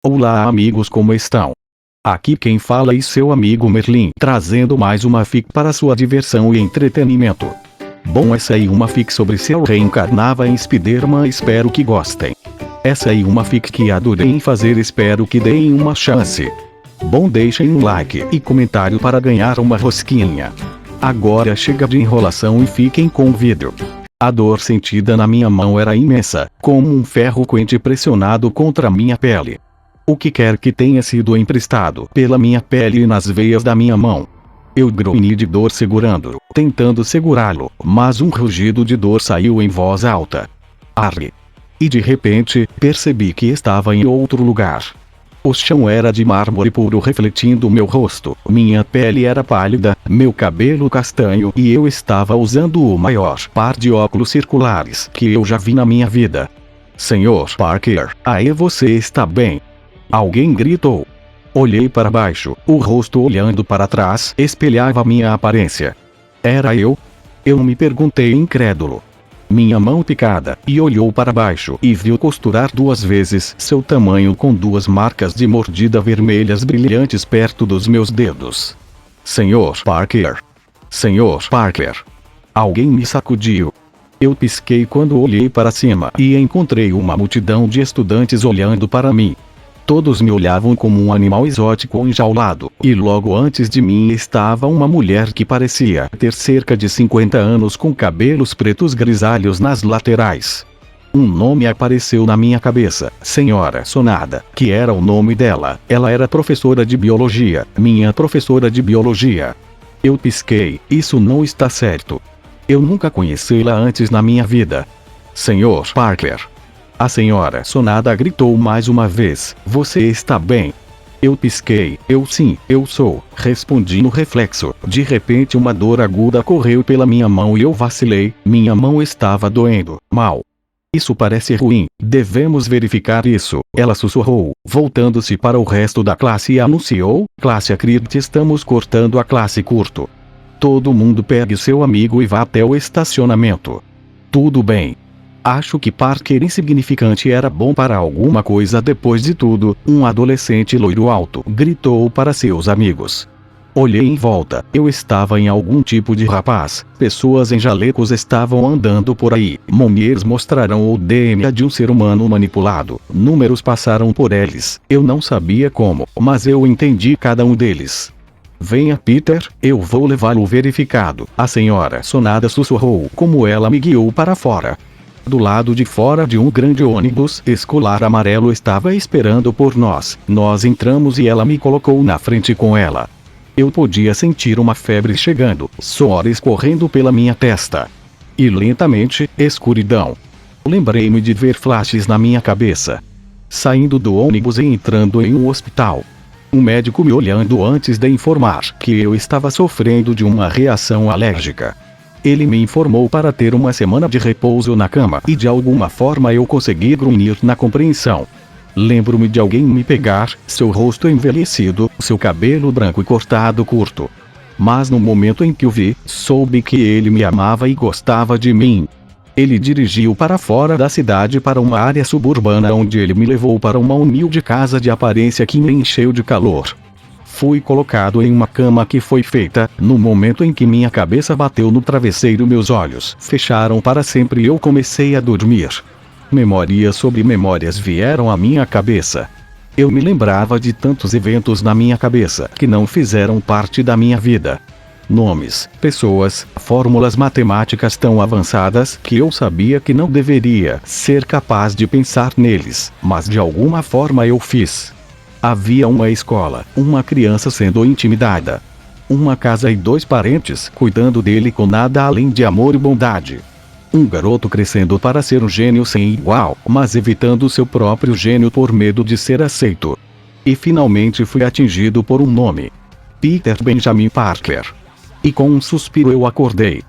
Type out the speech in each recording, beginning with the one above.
Olá amigos, como estão? Aqui quem fala é seu amigo Merlin, trazendo mais uma fic para sua diversão e entretenimento. Bom, essa aí uma fic sobre se eu reencarnava em Spider-Man, espero que gostem. Essa aí uma fic que adorei em fazer, espero que deem uma chance. Bom, deixem um like e comentário para ganhar uma rosquinha. Agora chega de enrolação e fiquem com o vídeo. A dor sentida na minha mão era imensa, como um ferro quente pressionado contra minha pele. O que quer que tenha sido emprestado pela minha pele e nas veias da minha mão. Eu grunhi de dor segurando, tentando segurá-lo, mas um rugido de dor saiu em voz alta. Arre! E de repente, percebi que estava em outro lugar. O chão era de mármore puro refletindo meu rosto, minha pele era pálida, meu cabelo castanho e eu estava usando o maior par de óculos circulares que eu já vi na minha vida. Senhor Parker, aí você está bem? Alguém gritou. Olhei para baixo, o rosto olhando para trás espelhava minha aparência. Era eu? Eu me perguntei incrédulo. Minha mão picada, e olhou para baixo e viu costurar 2 vezes seu tamanho com 2 marcas de mordida vermelhas brilhantes perto dos meus dedos. Senhor Parker! Senhor Parker! Alguém me sacudiu. Eu pisquei quando olhei para cima e encontrei uma multidão de estudantes olhando para mim. Todos me olhavam como um animal exótico enjaulado, e logo antes de mim estava uma mulher que parecia ter cerca de 50 anos com cabelos pretos grisalhos nas laterais. Um nome apareceu na minha cabeça, Senhora Sonada, que era o nome dela. Ela era professora de biologia, minha professora de biologia. Eu pisquei, isso não está certo. Eu nunca conheci-la antes na minha vida. Senhor Parker! A senhora Sonada gritou mais uma vez, você está bem? Eu pisquei, sim, eu sou, respondi no reflexo. De repente uma dor aguda correu pela minha mão e eu vacilei, minha mão estava doendo, mal. Isso parece ruim, devemos verificar isso, ela sussurrou, voltando-se para o resto da classe e anunciou, classe Acrit, estamos cortando a classe curto. Todo mundo pegue seu amigo e vá até o estacionamento. Tudo bem. Acho que Parker insignificante era bom para alguma coisa depois de tudo, um adolescente loiro alto gritou para seus amigos. Olhei em volta, eu estava em algum tipo de rapaz, pessoas em jalecos estavam andando por aí, momiers mostraram o DNA de um ser humano manipulado, números passaram por eles, eu não sabia como, mas eu entendi cada um deles. Venha Peter, eu vou levá-lo verificado, a senhora Sonada sussurrou como ela me guiou para fora. Do lado de fora de um grande ônibus escolar amarelo estava esperando por nós. Nós entramos e ela me colocou na frente com ela. Eu podia sentir uma febre chegando, suor escorrendo pela minha testa. E lentamente, escuridão. Lembrei-me de ver flashes na minha cabeça. Saindo do ônibus e entrando em um hospital. Um médico me olhando antes de informar que eu estava sofrendo de uma reação alérgica. Ele me informou para ter uma semana de repouso na cama e de alguma forma eu consegui grunhir na compreensão. Lembro-me de alguém me pegar, seu rosto envelhecido, seu cabelo branco e cortado curto. Mas no momento em que o vi, soube que ele me amava e gostava de mim. Ele dirigiu para fora da cidade para uma área suburbana onde ele me levou para uma humilde casa de aparência que me encheu de calor. Fui colocado em uma cama que foi feita, no momento em que minha cabeça bateu no travesseiro meus olhos fecharam para sempre e eu comecei a dormir. Memórias sobre memórias vieram à minha cabeça. Eu me lembrava de tantos eventos na minha cabeça que não fizeram parte da minha vida. Nomes, pessoas, fórmulas matemáticas tão avançadas que eu sabia que não deveria ser capaz de pensar neles, mas de alguma forma eu fiz. Havia uma escola, uma criança sendo intimidada. Uma casa e 2 parentes cuidando dele com nada além de amor e bondade. Um garoto crescendo para ser um gênio sem igual, mas evitando seu próprio gênio por medo de ser aceito. E finalmente fui atingido por um nome. Peter Benjamin Parker. E com um suspiro eu acordei.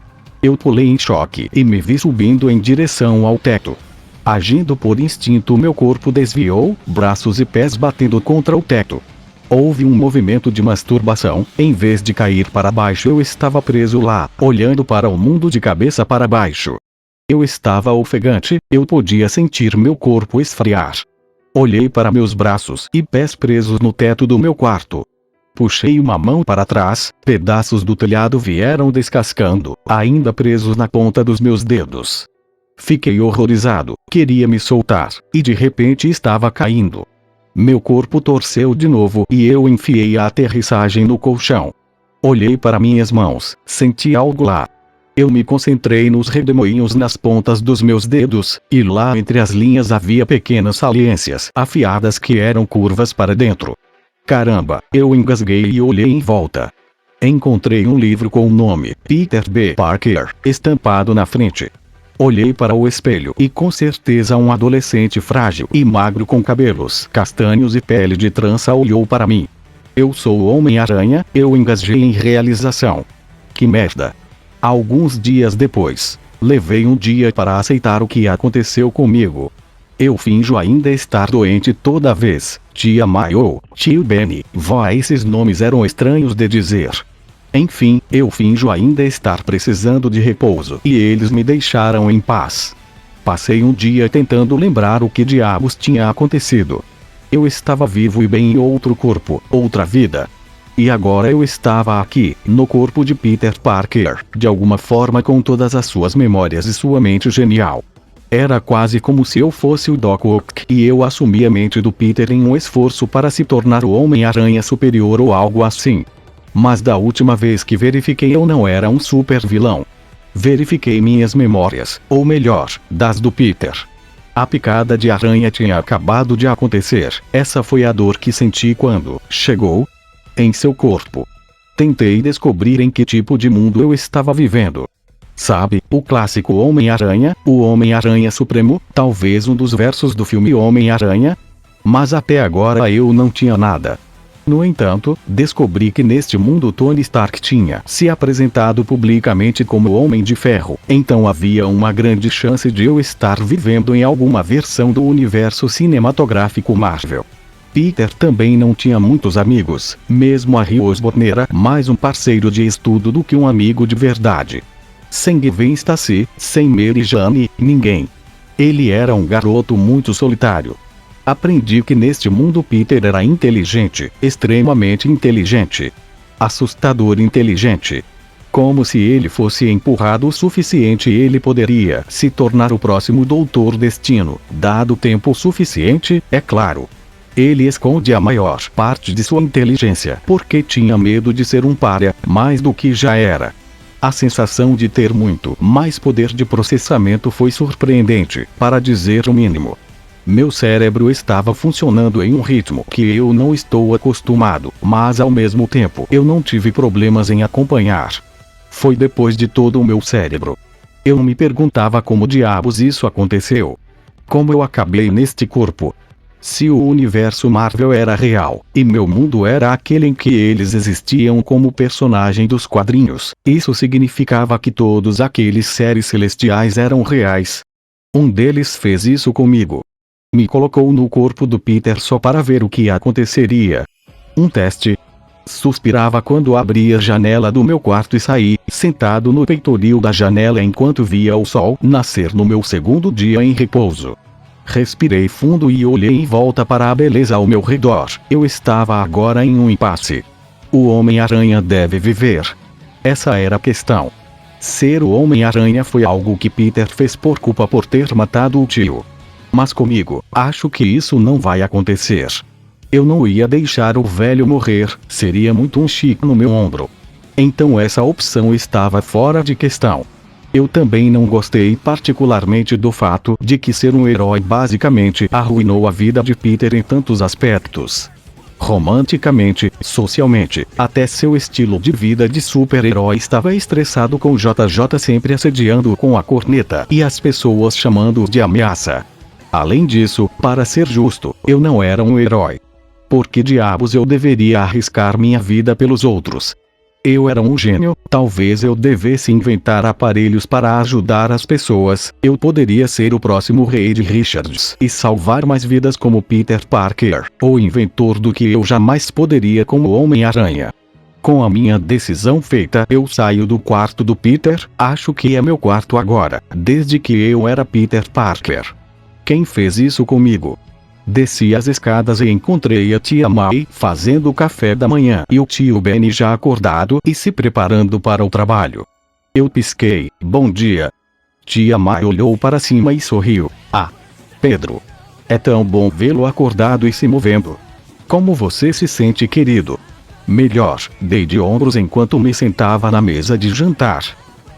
Eu pulei em choque e me vi subindo em direção ao teto. Agindo por instinto, meu corpo desviou, braços e pés batendo contra o teto. Houve um movimento de masturbação, em vez de cair para baixo eu estava preso lá, olhando para o mundo de cabeça para baixo. Eu estava ofegante, eu podia sentir meu corpo esfriar. Olhei para meus braços e pés presos no teto do meu quarto. Puxei uma mão para trás, pedaços do telhado vieram descascando, ainda presos na ponta dos meus dedos. Fiquei horrorizado, queria me soltar, e de repente estava caindo. Meu corpo torceu de novo e eu enfiei a aterrissagem no colchão. Olhei para minhas mãos, senti algo lá. Eu me concentrei nos redemoinhos nas pontas dos meus dedos, e lá entre as linhas havia pequenas saliências afiadas que eram curvas para dentro. Caramba, eu engasguei e olhei em volta. Encontrei um livro com o nome Peter B. Parker estampado na frente. Olhei para o espelho e com certeza um adolescente frágil e magro com cabelos castanhos e pele de trança olhou para mim. Eu sou o Homem-Aranha, eu engasguei em realização. Que merda. Alguns dias depois, levei um dia para aceitar o que aconteceu comigo. Eu finjo ainda estar doente toda vez. Tia May ou tio Benny, vó, esses nomes eram estranhos de dizer. Enfim, eu finjo ainda estar precisando de repouso e eles me deixaram em paz. Passei um dia tentando lembrar o que diabos tinha acontecido. Eu estava vivo e bem em outro corpo, outra vida. E agora eu estava aqui, no corpo de Peter Parker, de alguma forma com todas as suas memórias e sua mente genial. Era quase como se eu fosse o Doc Ock e eu assumi a mente do Peter em um esforço para se tornar o Homem-Aranha superior ou algo assim. Mas da última vez que verifiquei eu não era um super vilão. Verifiquei minhas memórias, ou melhor, das do Peter. A picada de aranha tinha acabado de acontecer, essa foi a dor que senti quando chegou em seu corpo. Tentei descobrir em que tipo de mundo eu estava vivendo. Sabe, o clássico Homem-Aranha, o Homem-Aranha Supremo, talvez um dos versos do filme Homem-Aranha? Mas até agora eu não tinha nada. No entanto, descobri que neste mundo Tony Stark tinha se apresentado publicamente como Homem de Ferro, então havia uma grande chance de eu estar vivendo em alguma versão do universo cinematográfico Marvel. Peter também não tinha muitos amigos, mesmo a Rio Osborn era mais um parceiro de estudo do que um amigo de verdade. Sem Gwen Stacy, sem Mary Jane, ninguém. Ele era um garoto muito solitário. Aprendi que neste mundo Peter era inteligente, extremamente inteligente. Assustador inteligente. Como se ele fosse empurrado o suficiente ele poderia se tornar o próximo Doutor Destino, dado tempo suficiente, é claro. Ele esconde a maior parte de sua inteligência porque tinha medo de ser um pária, mais do que já era. A sensação de ter muito mais poder de processamento foi surpreendente, para dizer o mínimo. Meu cérebro estava funcionando em um ritmo que eu não estou acostumado, mas ao mesmo tempo eu não tive problemas em acompanhar. Foi depois de todo o meu cérebro. Eu me perguntava como diabos isso aconteceu. Como eu acabei neste corpo? Se o universo Marvel era real, e meu mundo era aquele em que eles existiam como personagem dos quadrinhos, isso significava que todos aqueles seres celestiais eram reais. Um deles fez isso comigo. Me colocou no corpo do Peter só para ver o que aconteceria. Um teste. Suspirava quando abria a janela do meu quarto e saí, sentado no peitoril da janela enquanto via o sol nascer no meu segundo dia em repouso. Respirei fundo e olhei em volta para a beleza ao meu redor. Eu estava agora em um impasse. O Homem-Aranha deve viver. Essa era a questão. Ser o Homem-Aranha foi algo que Peter fez por culpa por ter matado o tio. Mas comigo, acho que isso não vai acontecer. Eu não ia deixar o velho morrer, seria muito um chico no meu ombro. Então essa opção estava fora de questão. Eu também não gostei particularmente do fato de que ser um herói basicamente arruinou a vida de Peter em tantos aspectos. Romanticamente, socialmente, até seu estilo de vida de super-herói estava estressado com JJ sempre assediando-o com a corneta e as pessoas chamando-o de ameaça. Além disso, para ser justo, eu não era um herói. Por que diabos eu deveria arriscar minha vida pelos outros? Eu era um gênio, talvez eu devesse inventar aparelhos para ajudar as pessoas, eu poderia ser o próximo Reed Richards e salvar mais vidas como Peter Parker, ou inventor do que eu jamais poderia como Homem-Aranha. Com a minha decisão feita, eu saio do quarto do Peter, acho que é meu quarto agora, desde que eu era Peter Parker. Quem fez isso comigo? Desci as escadas e encontrei a tia May fazendo o café da manhã e o tio Benny já acordado e se preparando para o trabalho. Eu pisquei, bom dia. Tia May olhou para cima e sorriu. Ah, Pedro. É tão bom vê-lo acordado e se movendo. Como você se sente, querido? Melhor, dei de ombros enquanto me sentava na mesa de jantar.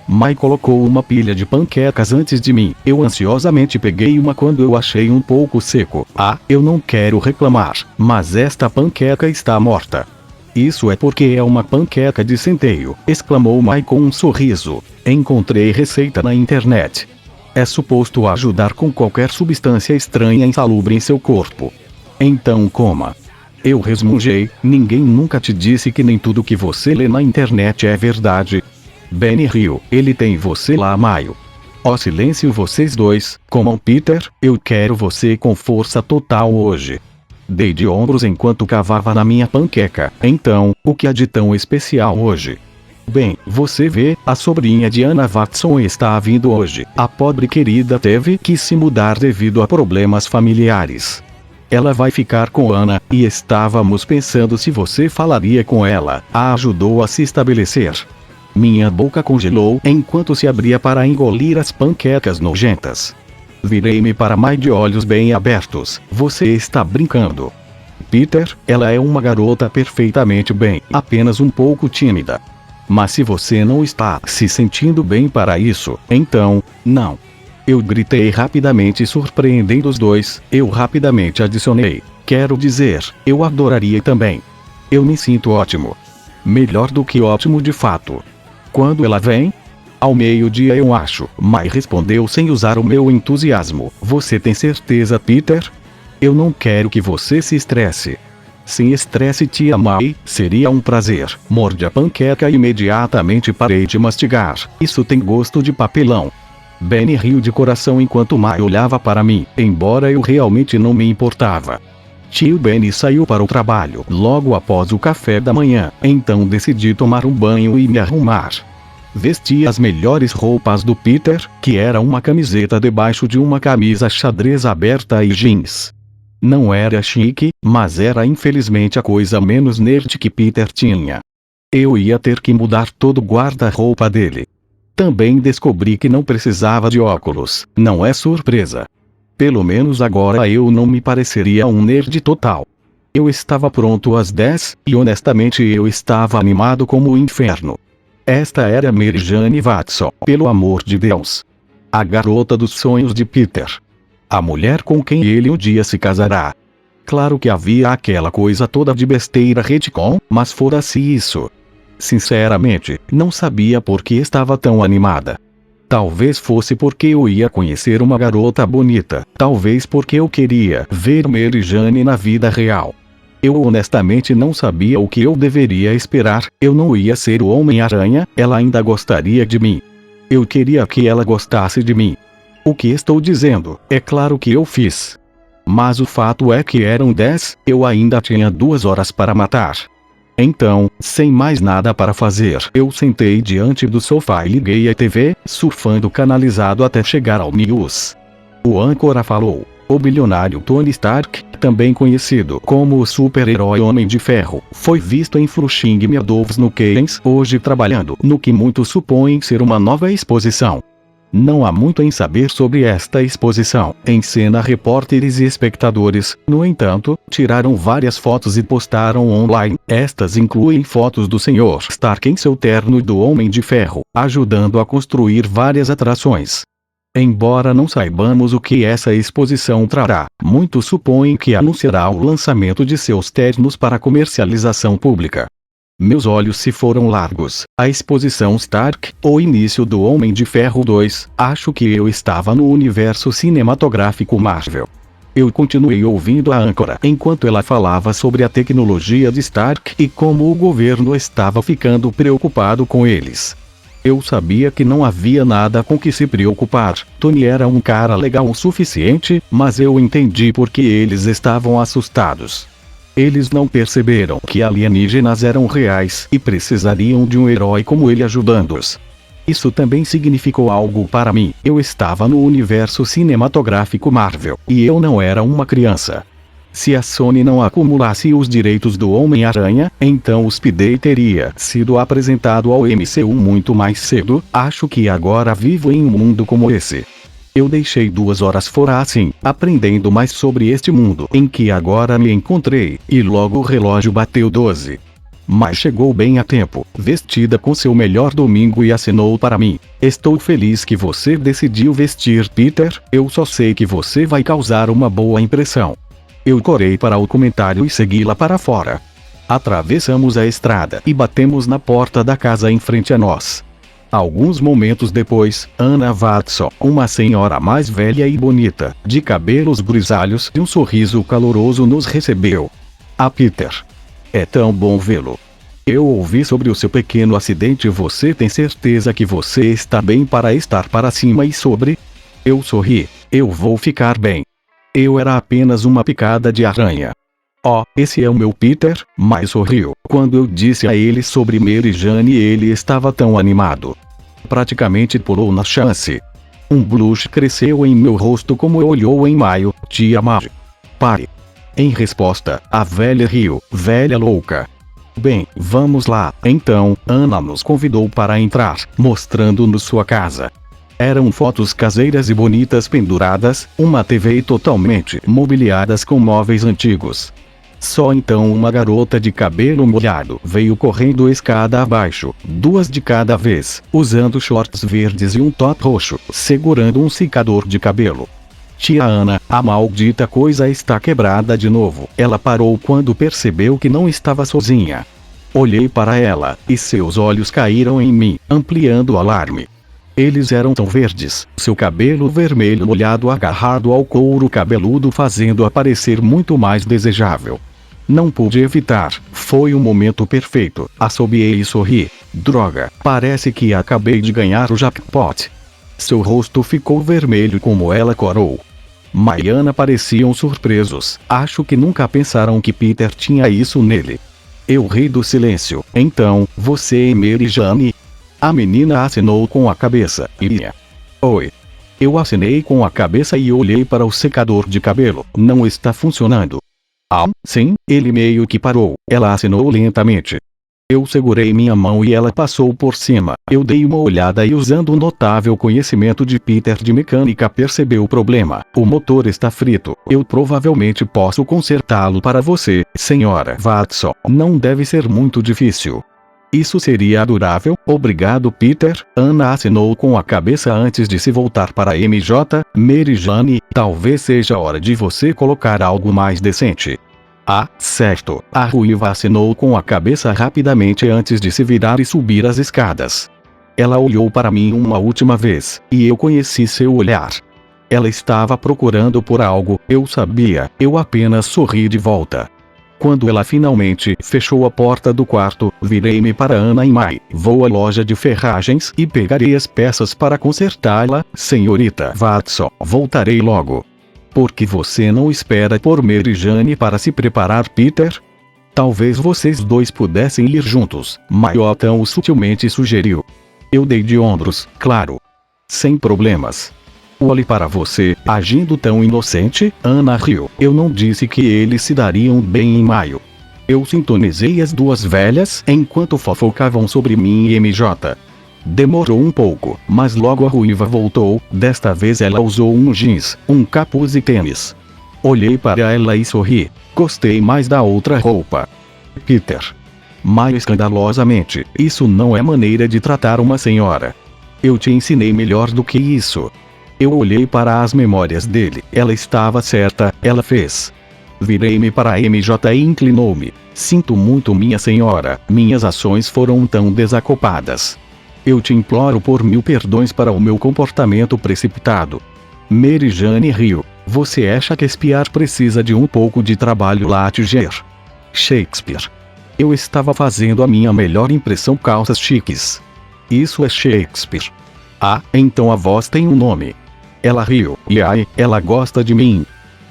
Mai colocou uma pilha de panquecas antes de mim. Eu ansiosamente peguei uma quando eu achei um pouco seco. Ah, eu não quero reclamar, mas esta panqueca está morta. Isso é porque é uma panqueca de centeio, exclamou Mai com um sorriso. Encontrei receita na internet. É suposto ajudar com qualquer substância estranha e insalubre em seu corpo. Então coma. Eu resmungei, ninguém nunca te disse que nem tudo que você lê na internet é verdade. Benny riu, ele tem você lá, Maio. Ó, silêncio vocês dois, comam Peter, eu quero você com força total hoje. Dei de ombros enquanto cavava na minha panqueca. Então, o que há de tão especial hoje? Bem, você vê, a sobrinha de Anna Watson está vindo hoje. A pobre querida teve que se mudar devido a problemas familiares. Ela vai ficar com Ana, e estávamos pensando se você falaria com ela. A ajudou a se estabelecer. Minha boca congelou enquanto se abria para engolir as panquecas nojentas. Virei-me para Mai de olhos bem abertos. Você está brincando? Peter, ela é uma garota perfeitamente bem, apenas um pouco tímida. Mas se você não está se sentindo bem para isso, então, não. Eu gritei rapidamente, surpreendendo os dois. Eu rapidamente adicionei. Quero dizer, eu adoraria também. Eu me sinto ótimo. Melhor do que ótimo de fato. Quando ela vem? Ao meio-dia eu acho. Mai respondeu sem usar o meu entusiasmo. Você tem certeza, Peter? Eu não quero que você se estresse. Sem estresse, tia Mai, seria um prazer. Morde a panqueca e imediatamente parei de mastigar. Isso tem gosto de papelão. Benny riu de coração enquanto Mai olhava para mim, embora eu realmente não me importava. Tio Benny saiu para o trabalho logo após o café da manhã, então decidi tomar um banho e me arrumar. Vesti as melhores roupas do Peter, que era uma camiseta debaixo de uma camisa xadrez aberta e jeans. Não era chique, mas era infelizmente a coisa menos nerd que Peter tinha. Eu ia ter que mudar todo o guarda-roupa dele. Também descobri que não precisava de óculos, não é surpresa. Pelo menos agora eu não me pareceria um nerd total. Eu estava pronto às 10, e honestamente eu estava animado como o inferno. Esta era Mary Jane Watson, pelo amor de Deus. A garota dos sonhos de Peter. A mulher com quem ele um dia se casará. Claro que havia aquela coisa toda de besteira retcon, mas fora-se isso. Sinceramente, não sabia por que estava tão animada. Talvez fosse porque eu ia conhecer uma garota bonita. Talvez porque eu queria ver Mary Jane na vida real. Eu honestamente não sabia o que eu deveria esperar. Eu não ia ser o Homem-Aranha, ela ainda gostaria de mim. Eu queria que ela gostasse de mim. O que estou dizendo, é claro que eu fiz. Mas o fato é que eram 10, eu ainda tinha 2 horas para matar. Então, sem mais nada para fazer, eu sentei diante do sofá e liguei a TV, surfando canalizado até chegar ao news. O âncora falou. O bilionário Tony Stark, também conhecido como o super-herói Homem de Ferro, foi visto em Flushing Meadows no Queens, hoje trabalhando no que muitos supõem ser uma nova exposição. Não há muito em saber sobre esta exposição. Em cena, repórteres e espectadores, no entanto, tiraram várias fotos e postaram online. Estas incluem fotos do Sr. Stark em seu terno e do Homem de Ferro, ajudando a construir várias atrações. Embora não saibamos o que essa exposição trará, muitos supõem que anunciará o lançamento de seus ternos para comercialização pública. Meus olhos se foram largos. A exposição Stark, o início do Homem de Ferro 2, acho que eu estava no universo cinematográfico Marvel. Eu continuei ouvindo a âncora enquanto ela falava sobre a tecnologia de Stark e como o governo estava ficando preocupado com eles. Eu sabia que não havia nada com que se preocupar. Tony era um cara legal o suficiente, mas eu entendi por que eles estavam assustados. Eles não perceberam que alienígenas eram reais e precisariam de um herói como ele ajudando-os. Isso também significou algo para mim. Eu estava no universo cinematográfico Marvel, e eu não era uma criança. Se a Sony não acumulasse os direitos do Homem-Aranha, então o Spidey teria sido apresentado ao MCU muito mais cedo. Acho que agora vivo em um mundo como esse. Eu deixei 2 horas fora assim, aprendendo mais sobre este mundo em que agora me encontrei, e logo o relógio bateu 12. Mas chegou bem a tempo, vestida com seu melhor domingo, e acenou para mim. Estou feliz que você decidiu vestir Peter, eu só sei que você vai causar uma boa impressão. Eu corei para o comentário e segui-la para fora. Atravessamos a estrada e batemos na porta da casa em frente a nós. Alguns momentos depois, Anna Watson, uma senhora mais velha e bonita, de cabelos grisalhos e um sorriso caloroso, nos recebeu. Ah, Peter! É tão bom vê-lo. Eu ouvi sobre o seu pequeno acidente. Você tem certeza que você está bem para estar para cima e sobre? Eu sorri. Eu vou ficar bem. Eu era apenas uma picada de aranha. Oh, esse é o meu Peter, mas sorriu. Quando eu disse a ele sobre Mary Jane, ele estava tão animado. Praticamente pulou na chance. Um blush cresceu em meu rosto como olhou em maio. Tia Mary. Pare. Em resposta, a velha riu. Velha louca. Bem, vamos lá. Então, Anna nos convidou para entrar, mostrando-nos sua casa. Eram fotos caseiras e bonitas penduradas, uma TV totalmente mobiliadas com móveis antigos. Só então uma garota de cabelo molhado veio correndo escada abaixo, 2 de cada vez, usando shorts verdes e um top roxo, segurando um secador de cabelo. Tia Ana, a maldita coisa está quebrada de novo. Ela parou quando percebeu que não estava sozinha. Olhei para ela, e seus olhos caíram em mim, ampliando o alarme. Eles eram tão verdes, seu cabelo vermelho molhado agarrado ao couro cabeludo, fazendo-a parecer muito mais desejável. Não pude evitar, foi o momento perfeito. Assobiei e sorri. Droga, parece que acabei de ganhar o jackpot. Seu rosto ficou vermelho como ela corou. Mariana pareciam surpresos. Acho que nunca pensaram que Peter tinha isso nele. Eu ri do silêncio. Então, você e Mary Jane? A menina acenou com a cabeça. Oi. Eu acenei com a cabeça e olhei para o secador de cabelo. Não está funcionando. Ah, sim, ele meio que parou. Ela acenou lentamente. Eu segurei minha mão e ela passou por cima. Eu dei uma olhada e, usando o notável conhecimento de Peter de mecânica, percebeu o problema. O motor está frito. Eu provavelmente posso consertá-lo para você, senhora Watson. Não deve ser muito difícil. Isso seria adorável, obrigado, Peter. Anna acenou com a cabeça antes de se voltar para MJ. Mary Jane, talvez seja hora de você colocar algo mais decente. Ah, certo. A ruiva acenou com a cabeça rapidamente antes de se virar e subir as escadas. Ela olhou para mim uma última vez, e eu conheci seu olhar. Ela estava procurando por algo, eu sabia. Eu apenas sorri de volta. Quando ela finalmente fechou a porta do quarto, virei-me para Anna e Mai. Vou à loja de ferragens e pegarei as peças para consertá-la, senhorita Watson. Voltarei logo. Por que você não espera por Mary Jane para se preparar, Peter? Talvez vocês dois pudessem ir juntos, Maio tão sutilmente sugeriu. Eu dei de ombros, claro. Sem problemas. Olhe para você, agindo tão inocente. Anna riu. Eu não disse que eles se dariam bem em maio. Eu sintonizei as duas velhas enquanto fofocavam sobre mim e MJ. Demorou um pouco, mas logo a ruiva voltou. Desta vez ela usou um jeans, um capuz e tênis. Olhei para ela e sorri. Gostei mais da outra roupa. Peter. Maio escandalosamente. Isso não é maneira de tratar uma senhora. Eu te ensinei melhor do que isso. Eu olhei para as memórias dele. Ela estava certa, ela fez. Virei-me para a MJ e inclinou-me. Sinto muito, minha senhora, minhas ações foram tão desacopladas. Eu te imploro por 1000 perdões para o meu comportamento precipitado. Mary Jane riu. Você acha que espiar precisa de um pouco de trabalho, Latiger? Shakespeare. Eu estava fazendo a minha melhor impressão, calças chiques. Isso é Shakespeare. Ah, então a voz tem um nome. Ela riu. E ai, ela gosta de mim.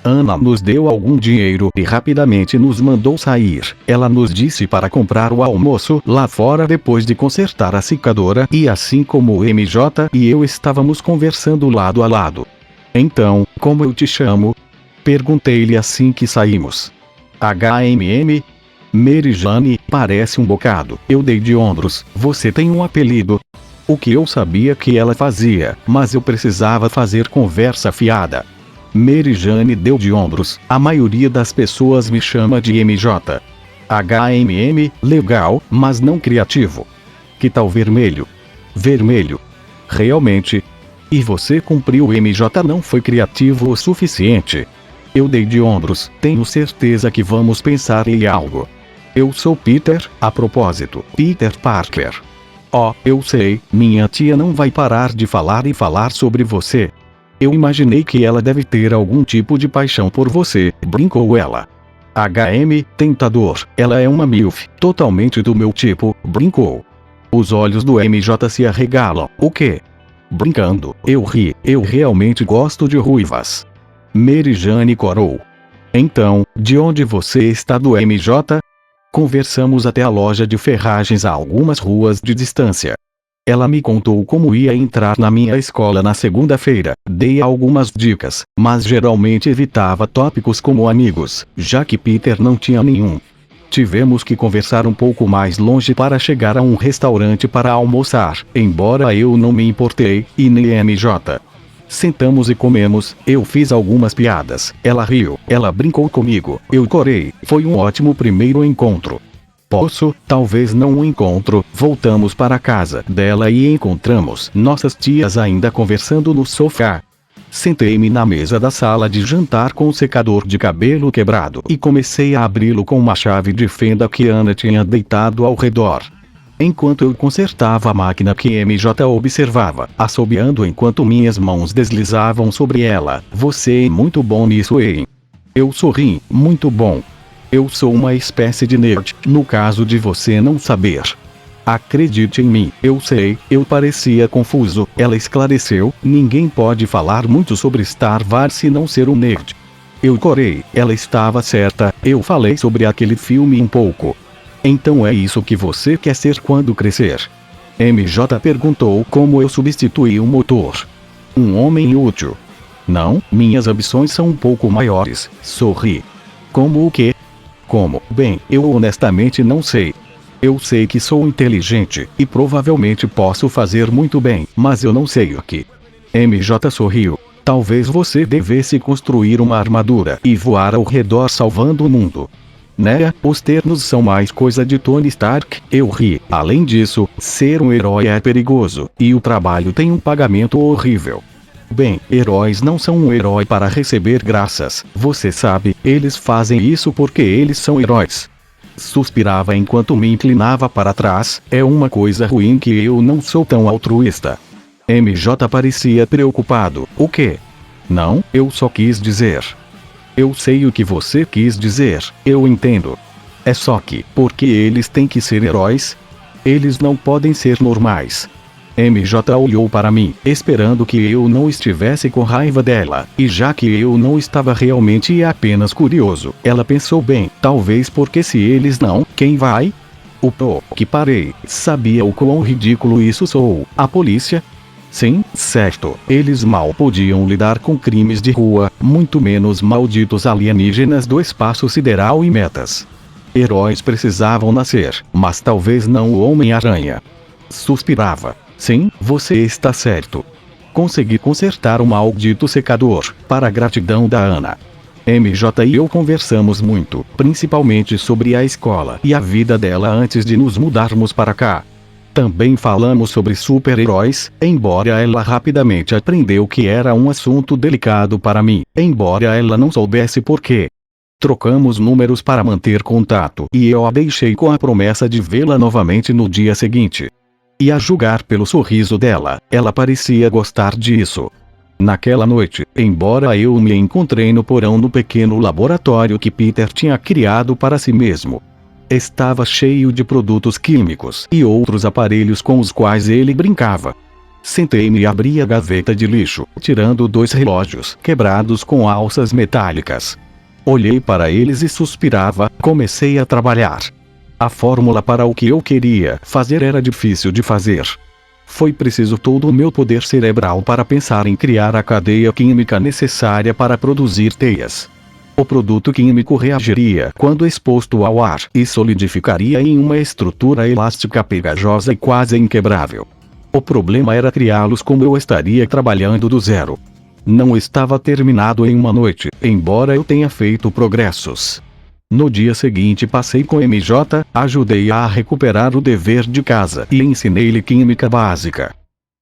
Anna nos deu algum dinheiro e rapidamente nos mandou sair. Ela nos disse para comprar o almoço lá fora depois de consertar a secadora, e assim como o MJ e eu estávamos conversando lado a lado. Então, como eu te chamo? Perguntei-lhe assim que saímos. HMM? Mary Jane, parece um bocado. Eu dei de ombros. Você tem um apelido? O que eu sabia que ela fazia, mas eu precisava fazer conversa fiada. Mary Jane deu de ombros. A maioria das pessoas me chama de MJ. HMM, legal, mas não criativo. Que tal vermelho? Vermelho. Realmente. E você cumpriu. O MJ não foi criativo o suficiente. Eu dei de ombros. Tenho certeza que vamos pensar em algo. Eu sou Peter, a propósito, Peter Parker. Oh, eu sei, minha tia não vai parar de falar e falar sobre você. Eu imaginei que ela deve ter algum tipo de paixão por você, brincou ela. HM, tentador, ela é uma MILF, totalmente do meu tipo, brincou. Os olhos do MJ se arregalam. O quê? Brincando, eu ri, eu realmente gosto de ruivas. Mary Jane corou. Então, de onde você está do MJ? Conversamos até a loja de ferragens a algumas ruas de distância. Ela me contou como ia entrar na minha escola na segunda-feira, dei algumas dicas, mas geralmente evitava tópicos como amigos, já que Peter não tinha nenhum. Tivemos que conversar um pouco mais longe para chegar a um restaurante para almoçar, embora eu não me importei, e nem MJ. Sentamos e comemos, eu fiz algumas piadas, ela riu, ela brincou comigo, eu corei, foi um ótimo primeiro encontro. Talvez não um encontro, voltamos para a casa dela e encontramos nossas tias ainda conversando no sofá. Sentei-me na mesa da sala de jantar com o secador de cabelo quebrado e comecei a abri-lo com uma chave de fenda que Ana tinha deitado ao redor. Enquanto eu consertava a máquina que MJ observava, assobiando enquanto minhas mãos deslizavam sobre ela. Você é muito bom nisso, hein? Eu sorri, muito bom. Eu sou uma espécie de nerd, no caso de você não saber. Acredite em mim, eu sei, eu parecia confuso, ela esclareceu, ninguém pode falar muito sobre Star Wars e não ser um nerd. Eu corei, ela estava certa, eu falei sobre aquele filme um pouco. Então é isso que você quer ser quando crescer? MJ perguntou como eu substituí o motor. Um homem útil. Não, minhas ambições são um pouco maiores, sorri. Como o quê? Como? Bem, eu honestamente não sei. Eu sei que sou inteligente, e provavelmente posso fazer muito bem, mas eu não sei o que. MJ sorriu. Talvez você devesse construir uma armadura e voar ao redor salvando o mundo. Né? Os ternos são mais coisa de Tony Stark, eu ri. Além disso, ser um herói é perigoso, e o trabalho tem um pagamento horrível. Bem, heróis não são um herói para receber graças, você sabe, eles fazem isso porque eles são heróis. Suspirava enquanto me inclinava para trás, é uma coisa ruim que eu não sou tão altruísta. MJ parecia preocupado, o quê? Não, eu só quis dizer. Eu sei o que você quis dizer, eu entendo. É só que, porque eles têm que ser heróis? Eles não podem ser normais. MJ olhou para mim, esperando que eu não estivesse com raiva dela, e já que eu não estava realmente apenas curioso, ela pensou bem, talvez porque se eles não, quem vai? Que parei, sabia o quão ridículo isso sou, a polícia? Sim, certo, eles mal podiam lidar com crimes de rua, muito menos malditos alienígenas do espaço sideral e metas. Heróis precisavam nascer, mas talvez não o Homem-Aranha. Suspirava. Sim, você está certo. Consegui consertar o maldito secador, para a gratidão da Ana. MJ e eu conversamos muito, principalmente sobre a escola e a vida dela antes de nos mudarmos para cá. Também falamos sobre super-heróis, embora ela rapidamente aprendeu que era um assunto delicado para mim, embora ela não soubesse por quê. Trocamos números para manter contato e eu a deixei com a promessa de vê-la novamente no dia seguinte. E a julgar pelo sorriso dela, ela parecia gostar disso. Naquela noite, embora eu me encontrei no porão no pequeno laboratório que Peter tinha criado para si mesmo. Estava cheio de produtos químicos e outros aparelhos com os quais ele brincava. Sentei-me e abri a gaveta de lixo, tirando 2 relógios quebrados com alças metálicas. Olhei para eles e suspirava, comecei a trabalhar. A fórmula para o que eu queria fazer era difícil de fazer. Foi preciso todo o meu poder cerebral para pensar em criar a cadeia química necessária para produzir teias. O produto químico reagiria quando exposto ao ar e solidificaria em uma estrutura elástica pegajosa e quase inquebrável. O problema era criá-los como eu estaria trabalhando do zero. Não estava terminado em uma noite, embora eu tenha feito progressos. No dia seguinte passei com MJ, ajudei-a a recuperar o dever de casa e ensinei-lhe química básica.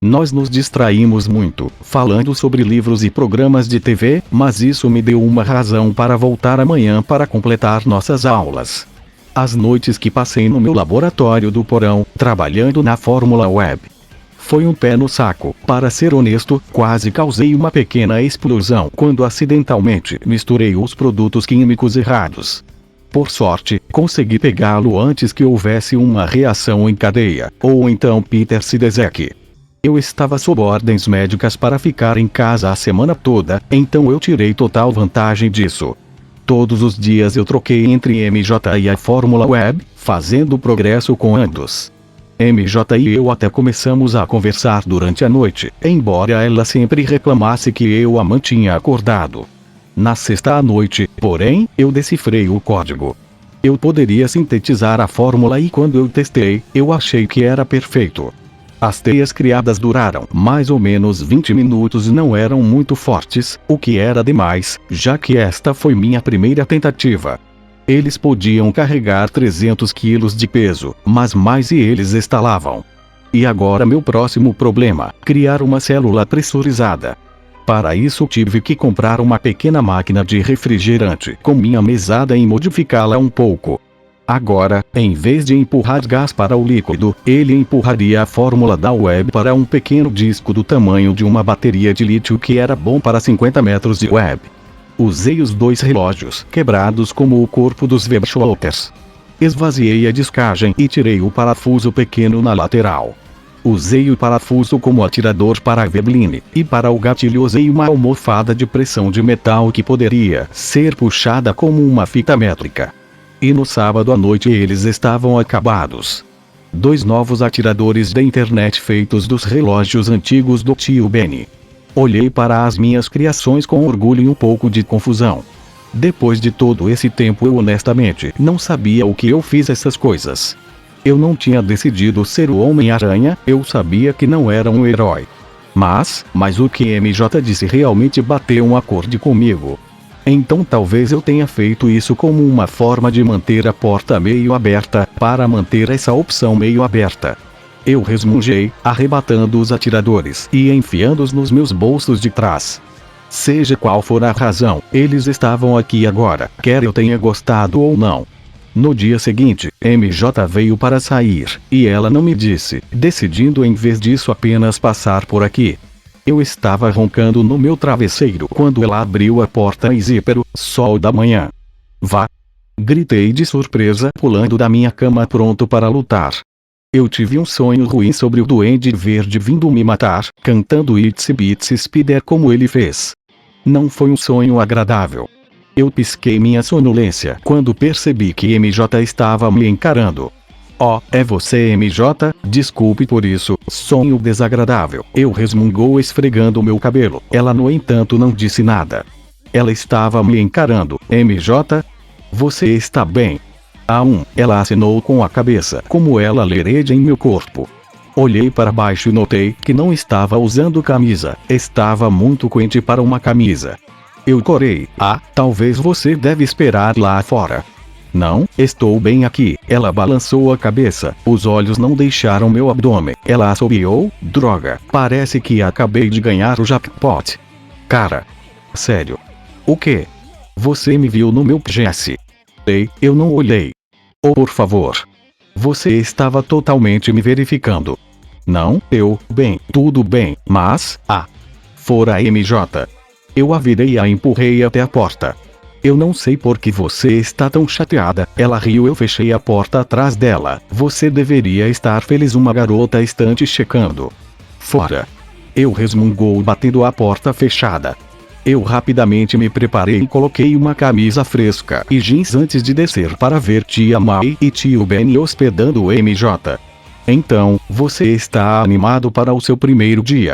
Nós nos distraímos muito, falando sobre livros e programas de TV, mas isso me deu uma razão para voltar amanhã para completar nossas aulas. As noites que passei no meu laboratório do porão, trabalhando na Fórmula Web. Foi um pé no saco, para ser honesto, quase causei uma pequena explosão quando acidentalmente misturei os produtos químicos errados. Por sorte, consegui pegá-lo antes que houvesse uma reação em cadeia, ou então Peter Sidezek. Eu estava sob ordens médicas para ficar em casa a semana toda, então eu tirei total vantagem disso. Todos os dias eu troquei entre MJ e a Fórmula Web, fazendo progresso com ambos. MJ e eu até começamos a conversar durante a noite, embora ela sempre reclamasse que eu a mantinha acordado. Na sexta à noite, porém, eu decifrei o código. Eu poderia sintetizar a fórmula e quando eu testei, eu achei que era perfeito. As teias criadas duraram mais ou menos 20 minutos e não eram muito fortes, o que era demais, já que esta foi minha primeira tentativa. Eles podiam carregar 300 quilos de peso, mas mais e eles estalavam. E agora meu próximo problema, criar uma célula pressurizada. Para isso tive que comprar uma pequena máquina de refrigerante com minha mesada e modificá-la um pouco. Agora, em vez de empurrar gás para o líquido, ele empurraria a fórmula da web para um pequeno disco do tamanho de uma bateria de lítio que era bom para 50 metros de web. Usei os dois relógios quebrados como o corpo dos Webschlotters. Esvaziei a descagem e tirei o parafuso pequeno na lateral. Usei o parafuso como atirador para a Vebline, e para o gatilho usei uma almofada de pressão de metal que poderia ser puxada como uma fita métrica. E no sábado à noite eles estavam acabados. 2 novos atiradores da internet feitos dos relógios antigos do tio Benny. Olhei para as minhas criações com orgulho e um pouco de confusão. Depois de todo esse tempo eu honestamente não sabia o que eu fiz essas coisas. Eu não tinha decidido ser o Homem-Aranha, eu sabia que não era um herói. Mas o que MJ disse realmente bateu um acorde comigo. Então talvez eu tenha feito isso como uma forma de manter a porta meio aberta, para manter essa opção meio aberta. Eu resmungei, arrebatando os atiradores e enfiando-os nos meus bolsos de trás. Seja qual for a razão, eles estavam aqui agora, quer eu tenha gostado ou não. No dia seguinte, MJ veio para sair, e ela não me disse, decidindo em vez disso apenas passar por aqui. Eu estava roncando no meu travesseiro quando ela abriu a porta e zípero, sol da manhã. Vá! Gritei de surpresa, pulando da minha cama pronto para lutar. Eu tive um sonho ruim sobre o Duende Verde vindo me matar, cantando Itsy Bitsy Spider como ele fez. Não foi um sonho agradável. Eu pisquei minha sonolência quando percebi que MJ estava me encarando. Oh, é você MJ? Desculpe por isso, sonho desagradável. Eu resmungou esfregando meu cabelo. Ela no entanto não disse nada. Ela estava me encarando. MJ? Você está bem? Ela assinou com a cabeça como ela lereja em meu corpo. Olhei para baixo e notei que não estava usando camisa. Estava muito quente para uma camisa. Eu corei. Talvez você deve esperar lá fora. Não, estou bem aqui. Ela balançou a cabeça. Os olhos não deixaram meu abdômen. Ela assobiou. Droga, parece que acabei de ganhar o jackpot. Cara. Sério. O quê? Você me viu no meu PGS. Ei, eu não olhei. Oh, por favor. Você estava totalmente me verificando. Não, bem, tudo bem, mas, fora MJ. Eu a virei e a empurrei até a porta. Eu não sei por que você está tão chateada. Ela riu. Eu fechei a porta atrás dela. Você deveria estar feliz. Uma garota está te checando. Fora. Eu resmungou batendo a porta fechada. Eu rapidamente me preparei e coloquei uma camisa fresca e jeans antes de descer para ver tia May e tio Benny hospedando o MJ. Então, você está animado para o seu primeiro dia?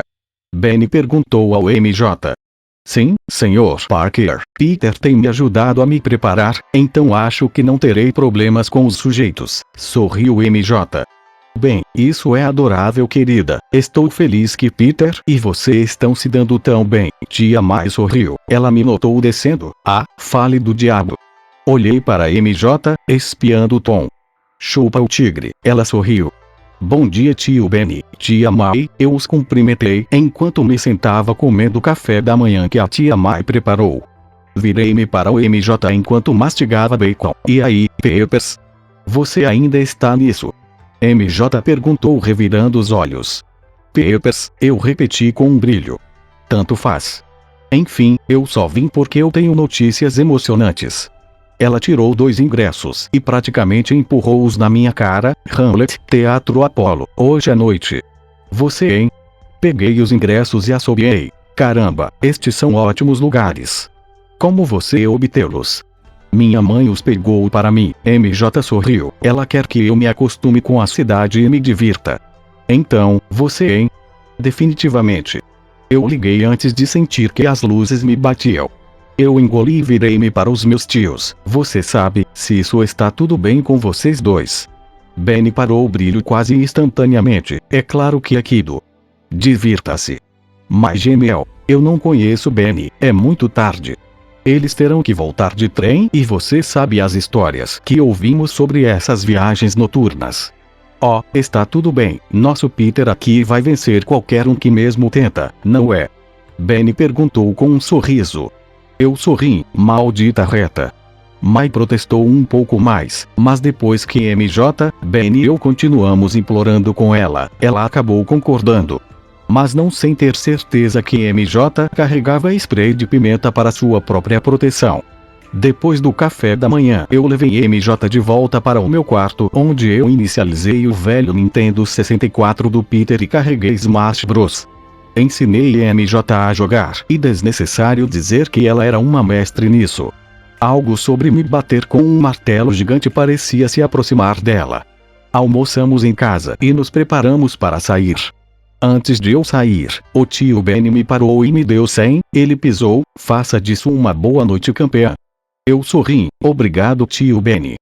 Benny perguntou ao MJ. Sim, senhor Parker. Peter tem me ajudado a me preparar, então acho que não terei problemas com os sujeitos. Sorriu MJ. Bem, isso é adorável, querida. Estou feliz que Peter e você estão se dando tão bem. Tia May sorriu. Ela me notou descendo. Ah, fale do diabo. Olhei para MJ, espiando o tom. Chupa o tigre. Ela sorriu. Bom dia, tio Benny. Tia May. Eu os cumprimentei enquanto me sentava comendo o café da manhã que a tia May preparou. Virei-me para o MJ enquanto mastigava bacon. E aí, Peppers? Você ainda está nisso? MJ perguntou revirando os olhos. Peppers, eu repeti com um brilho. Tanto faz. Enfim, eu só vim porque eu tenho notícias emocionantes. Ela tirou 2 ingressos e praticamente empurrou-os na minha cara. Hamlet, Teatro Apollo, hoje à noite. Você, hein? Peguei os ingressos e assobiei. Caramba, estes são ótimos lugares. Como você obtê-los? Minha mãe os pegou para mim. MJ sorriu. Ela quer que eu me acostume com a cidade e me divirta. Então, você, hein? Definitivamente. Eu liguei antes de sentir que as luzes me batiam. Eu engoli e virei-me para os meus tios. Você sabe, se isso está tudo bem com vocês dois. Benny parou o brilho quase instantaneamente. É claro que aquilo. Divirta-se. Mas gemeu. Eu não conheço Benny. É muito tarde. Eles terão que voltar de trem e você sabe as histórias que ouvimos sobre essas viagens noturnas. Oh, está tudo bem. Nosso Peter aqui vai vencer qualquer um que mesmo tenta, não é? Benny perguntou com um sorriso. Eu sorri, maldita reta. Mai protestou um pouco mais, mas depois que MJ, Benny e eu continuamos implorando com ela acabou concordando. Mas não sem ter certeza que MJ carregava spray de pimenta para sua própria proteção. Depois do café da manhã, eu levei MJ de volta para o meu quarto, onde eu inicializei o velho Nintendo 64 do Peter e carreguei Smash Bros. Ensinei MJ a jogar, e desnecessário dizer que ela era uma mestre nisso. Algo sobre me bater com um martelo gigante parecia se aproximar dela. Almoçamos em casa e nos preparamos para sair. Antes de eu sair, o tio Benny me parou e me deu 100, ele pisou, faça disso uma boa noite campeã. Eu sorri, obrigado tio Benny.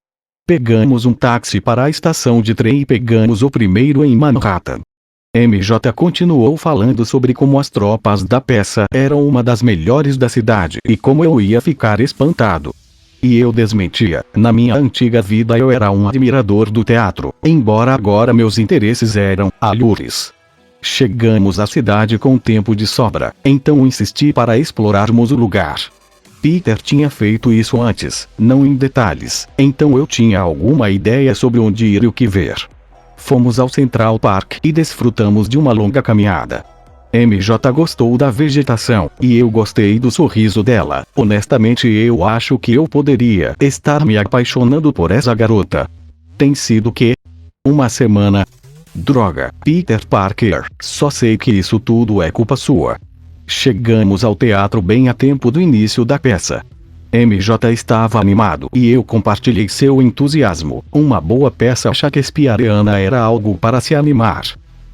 Pegamos um táxi para a estação de trem e pegamos o primeiro em Manhattan. MJ continuou falando sobre como as tropas da peça eram uma das melhores da cidade e como eu ia ficar espantado. E eu desmentia, na minha antiga vida eu era um admirador do teatro, embora agora meus interesses eram alhures. Chegamos à cidade com tempo de sobra, então insisti para explorarmos o lugar. Peter tinha feito isso antes, não em detalhes, então eu tinha alguma ideia sobre onde ir e o que ver. Fomos ao Central Park e desfrutamos de uma longa caminhada. MJ gostou da vegetação, e eu gostei do sorriso dela. Honestamente eu acho que eu poderia estar me apaixonando por essa garota. Tem sido que? Uma semana? Droga, Peter Parker, só sei que isso tudo é culpa sua. Chegamos ao teatro bem a tempo do início da peça. MJ estava animado e eu compartilhei seu entusiasmo. Uma boa peça shakespeariana era algo para se animar.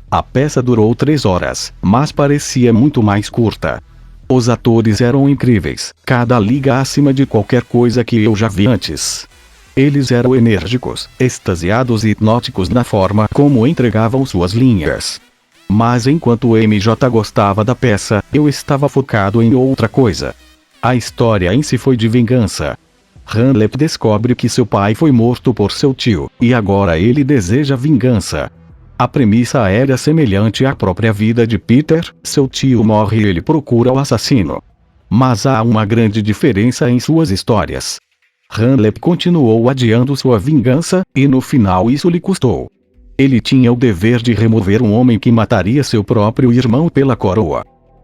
A peça durou 3 horas, mas parecia muito mais curta. Os atores eram incríveis, cada liga acima de qualquer coisa que eu já vi antes. Eles eram enérgicos, extasiados e hipnóticos na forma como entregavam suas linhas. Mas enquanto MJ gostava da peça, eu estava focado em outra coisa. A história em si foi de vingança. Hamlet descobre que seu pai foi morto por seu tio, e agora ele deseja vingança. A premissa era semelhante à própria vida de Peter, seu tio morre e ele procura o assassino. Mas há uma grande diferença em suas histórias. Hamlet continuou adiando sua vingança, e no final isso lhe custou. Ele tinha o dever de remover um homem que mataria seu próprio irmão pela coroa.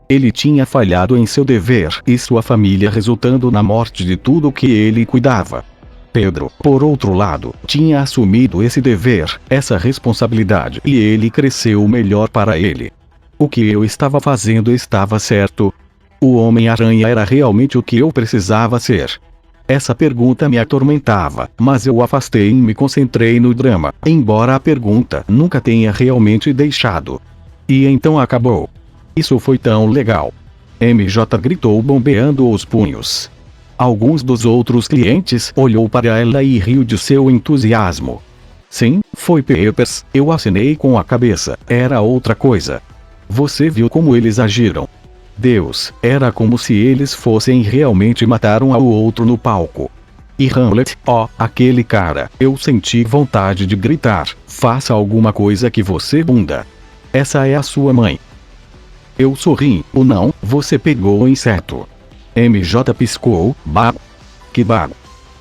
Ele tinha falhado em seu dever e sua família resultando na morte de tudo que ele cuidava. Pedro, por outro lado, tinha assumido esse dever, essa responsabilidade, e ele cresceu melhor para ele. O que eu estava fazendo estava certo? O Homem-Aranha era realmente o que eu precisava ser? Essa pergunta me atormentava, mas eu afastei e me concentrei no drama, embora a pergunta nunca tenha realmente deixado. E então acabou. Isso foi tão legal. MJ gritou bombeando os punhos. Alguns dos outros clientes olhou para ela e riu de seu entusiasmo. Sim, foi Peppers, eu acenei com a cabeça, era outra coisa. Você viu como eles agiram? Deus, era como se eles fossem realmente matar um ao outro no palco. E Hamlet, aquele cara, eu senti vontade de gritar, faça alguma coisa que você bunda. Essa é a sua mãe. Eu sorri, ou não, você pegou o inseto. MJ piscou, que bar.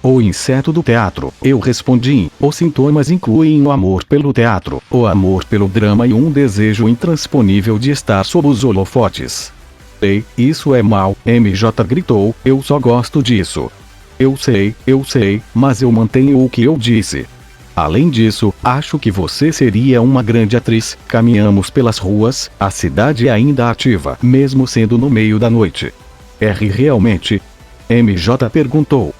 O inseto do teatro, eu respondi, os sintomas incluem o amor pelo teatro, o amor pelo drama e um desejo intransponível de estar sob os holofotes. Ei, isso é mal, MJ gritou, eu só gosto disso. Eu sei, mas eu mantenho o que eu disse. Além disso, acho que você seria uma grande atriz. Caminhamos pelas ruas, a cidade ainda ativa, mesmo sendo no meio da noite. R realmente? MJ perguntou.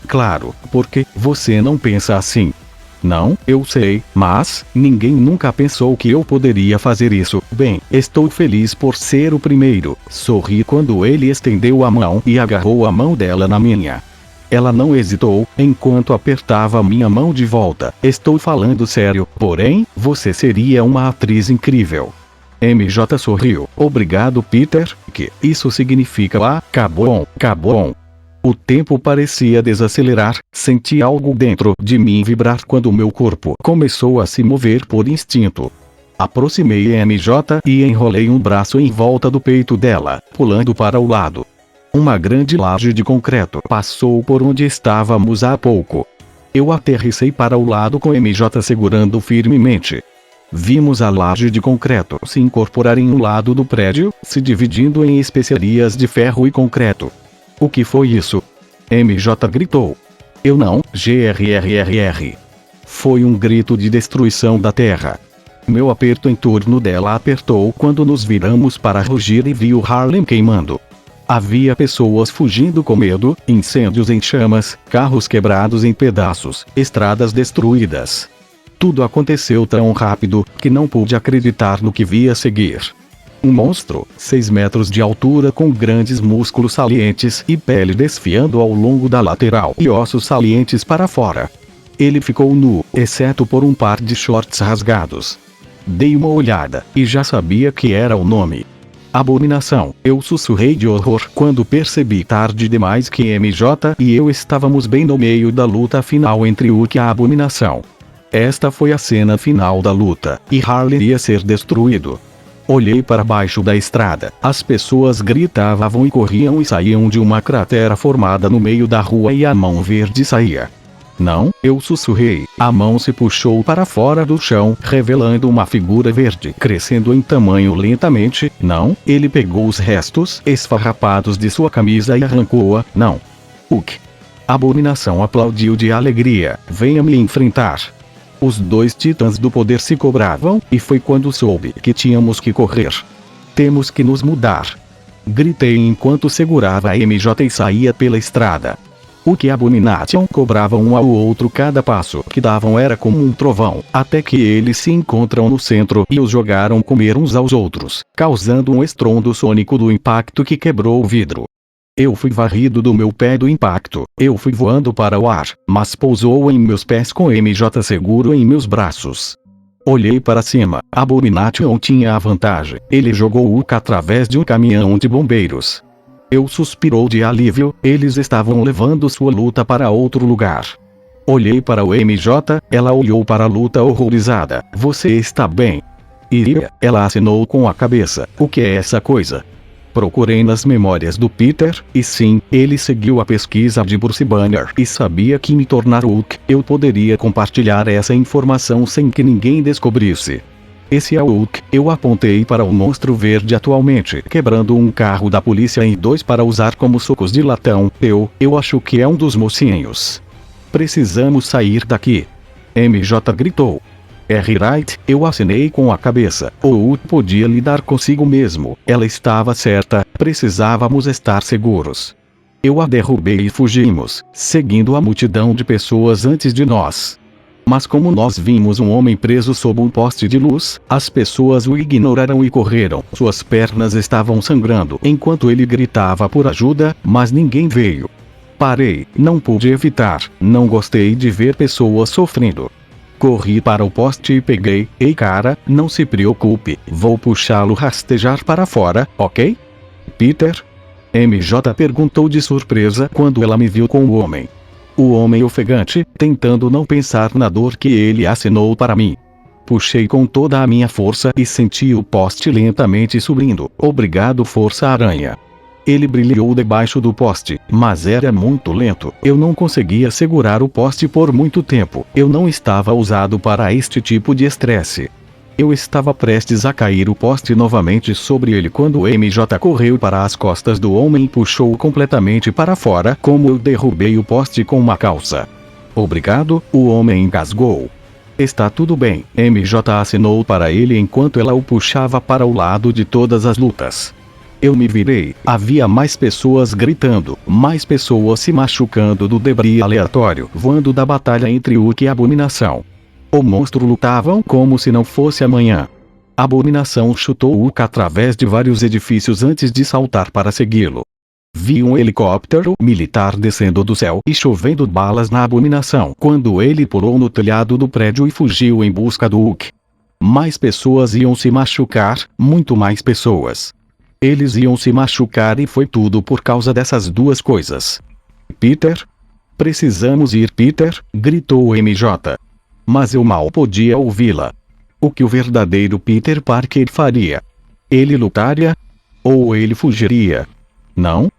Claro, porque você não pensa assim. Não, eu sei, mas ninguém nunca pensou que eu poderia fazer isso. Bem, estou feliz por ser o primeiro. Sorri quando ele estendeu a mão e agarrou a mão dela na minha. Ela não hesitou, enquanto apertava minha mão de volta. Estou falando sério, porém, você seria uma atriz incrível. MJ sorriu. Obrigado, Peter, que isso significa acabou. O tempo parecia desacelerar, senti algo dentro de mim vibrar quando meu corpo começou a se mover por instinto. Aproximei MJ e enrolei um braço em volta do peito dela, pulando para o lado. Uma grande laje de concreto passou por onde estávamos há pouco. Eu aterrissei para o lado com MJ segurando firmemente. Vimos a laje de concreto se incorporar em um lado do prédio, se dividindo em especiarias de ferro e concreto. O que foi isso? MJ gritou. Eu não, grrrr. Foi um grito de destruição da terra. Meu aperto em torno dela apertou quando nos viramos para rugir e vi o Harlem queimando. Havia pessoas fugindo com medo, incêndios em chamas, carros quebrados em pedaços, estradas destruídas. Tudo aconteceu tão rápido que não pude acreditar no que via seguir. Um monstro, 6 metros de altura com grandes músculos salientes e pele desfiando ao longo da lateral e ossos salientes para fora. Ele ficou nu, exceto por um par de shorts rasgados. Dei uma olhada, e já sabia que era o nome. Abominação, eu sussurrei de horror quando percebi tarde demais que MJ e eu estávamos bem no meio da luta final entre Hulk e a Abominação. Esta foi a cena final da luta, e Harley ia ser destruído. Olhei para baixo da estrada, as pessoas gritavam e corriam e saíam de uma cratera formada no meio da rua e a mão verde saía. Não, eu sussurrei, a mão se puxou para fora do chão, revelando uma figura verde crescendo em tamanho lentamente. Não, ele pegou os restos esfarrapados de sua camisa e arrancou-a. Não. Hulk. Abominação aplaudiu de alegria, venha me enfrentar. Os dois titãs do poder se cobravam, e foi quando soube que tínhamos que correr. Temos que nos mudar. Gritei enquanto segurava a MJ e saía pela estrada. O que Abomination cobravam um ao outro cada passo que davam era como um trovão, até que eles se encontram no centro e os jogaram comer uns aos outros, causando um estrondo sônico do impacto que quebrou o vidro. Eu fui varrido do meu pé do impacto, eu fui voando para o ar, mas pousou em meus pés com MJ seguro em meus braços. Olhei para cima, Abomination tinha a vantagem, ele jogou Hulk através de um caminhão de bombeiros. Eu suspirou de alívio, eles estavam levando sua luta para outro lugar. Olhei para o MJ, ela olhou para a luta horrorizada, você está bem? Iria, ela acenou com a cabeça, o que é essa coisa? Procurei nas memórias do Peter, e sim, ele seguiu a pesquisa de Bruce Banner e sabia que me tornar Hulk, eu poderia compartilhar essa informação sem que ninguém descobrisse. Esse é o Hulk, eu apontei para o monstro verde atualmente quebrando um carro da polícia em dois para usar como socos de latão. Eu acho que é um dos mocinhos. Precisamos sair daqui. MJ gritou. Right, eu acenei com a cabeça. O Hulk podia lidar consigo mesmo, ela estava certa, precisávamos estar seguros. Eu a derrubei e fugimos, seguindo a multidão de pessoas antes de nós. Mas como nós vimos um homem preso sob um poste de luz, as pessoas o ignoraram e correram. Suas pernas estavam sangrando enquanto ele gritava por ajuda, mas ninguém veio. Parei, não pude evitar, não gostei de ver pessoas sofrendo. Corri para o poste e peguei. Ei cara, não se preocupe, vou puxá-lo rastejar para fora, ok? Peter? MJ perguntou de surpresa quando ela me viu com o homem. O homem ofegante, tentando não pensar na dor que ele acenou para mim. Puxei com toda a minha força e senti o poste lentamente subindo. Obrigado, Força-Aranha. Ele brilhou debaixo do poste, mas era muito lento. Eu não conseguia segurar o poste por muito tempo. Eu não estava usado para este tipo de estresse. Eu estava prestes a cair o poste novamente sobre ele quando o MJ correu para as costas do homem e puxou-o completamente para fora, como eu derrubei o poste com uma calça. Obrigado, o homem engasgou. Está tudo bem, MJ acenou para ele enquanto ela o puxava para o lado de todas as lutas. Eu me virei, havia mais pessoas gritando, mais pessoas se machucando do debris aleatório voando da batalha entre Hulk e Abominação. O monstro lutavam como se não fosse amanhã. A Abominação chutou Hulk através de vários edifícios antes de saltar para segui-lo. Vi um helicóptero militar descendo do céu e chovendo balas na Abominação quando ele pulou no telhado do prédio e fugiu em busca do Hulk. Mais pessoas iam se machucar, muito mais pessoas. Eles iam se machucar e foi tudo por causa dessas duas coisas. Peter? Precisamos ir, Peter, gritou o MJ. Mas eu mal podia ouvi-la. O que o verdadeiro Peter Parker faria? Ele lutaria? Ou ele fugiria? Não,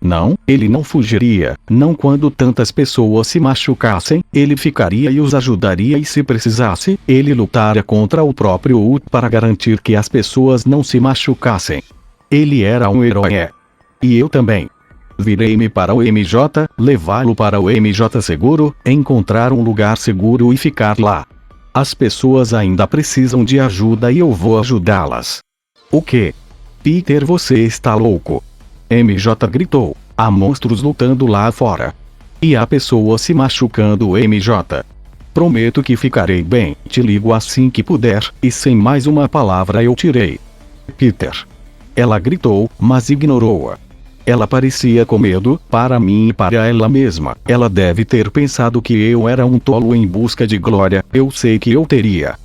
ele não fugiria, não quando tantas pessoas se machucassem, ele ficaria e os ajudaria e se precisasse, ele lutaria contra o próprio Hulk para garantir que as pessoas não se machucassem. Ele era um herói. E eu também. Virei-me para o MJ, levá-lo para o MJ seguro, encontrar um lugar seguro e ficar lá. As pessoas ainda precisam de ajuda e eu vou ajudá-las. O quê? Peter, você está louco? MJ gritou. Há monstros lutando lá fora. E há pessoas se machucando, MJ. Prometo que ficarei bem, te ligo assim que puder, e sem mais uma palavra eu tirei. Peter. Ela gritou, mas ignorou-a. Ela parecia com medo, para mim e para ela mesma. Ela deve ter pensado que eu era um tolo em busca de glória, eu sei que eu teria.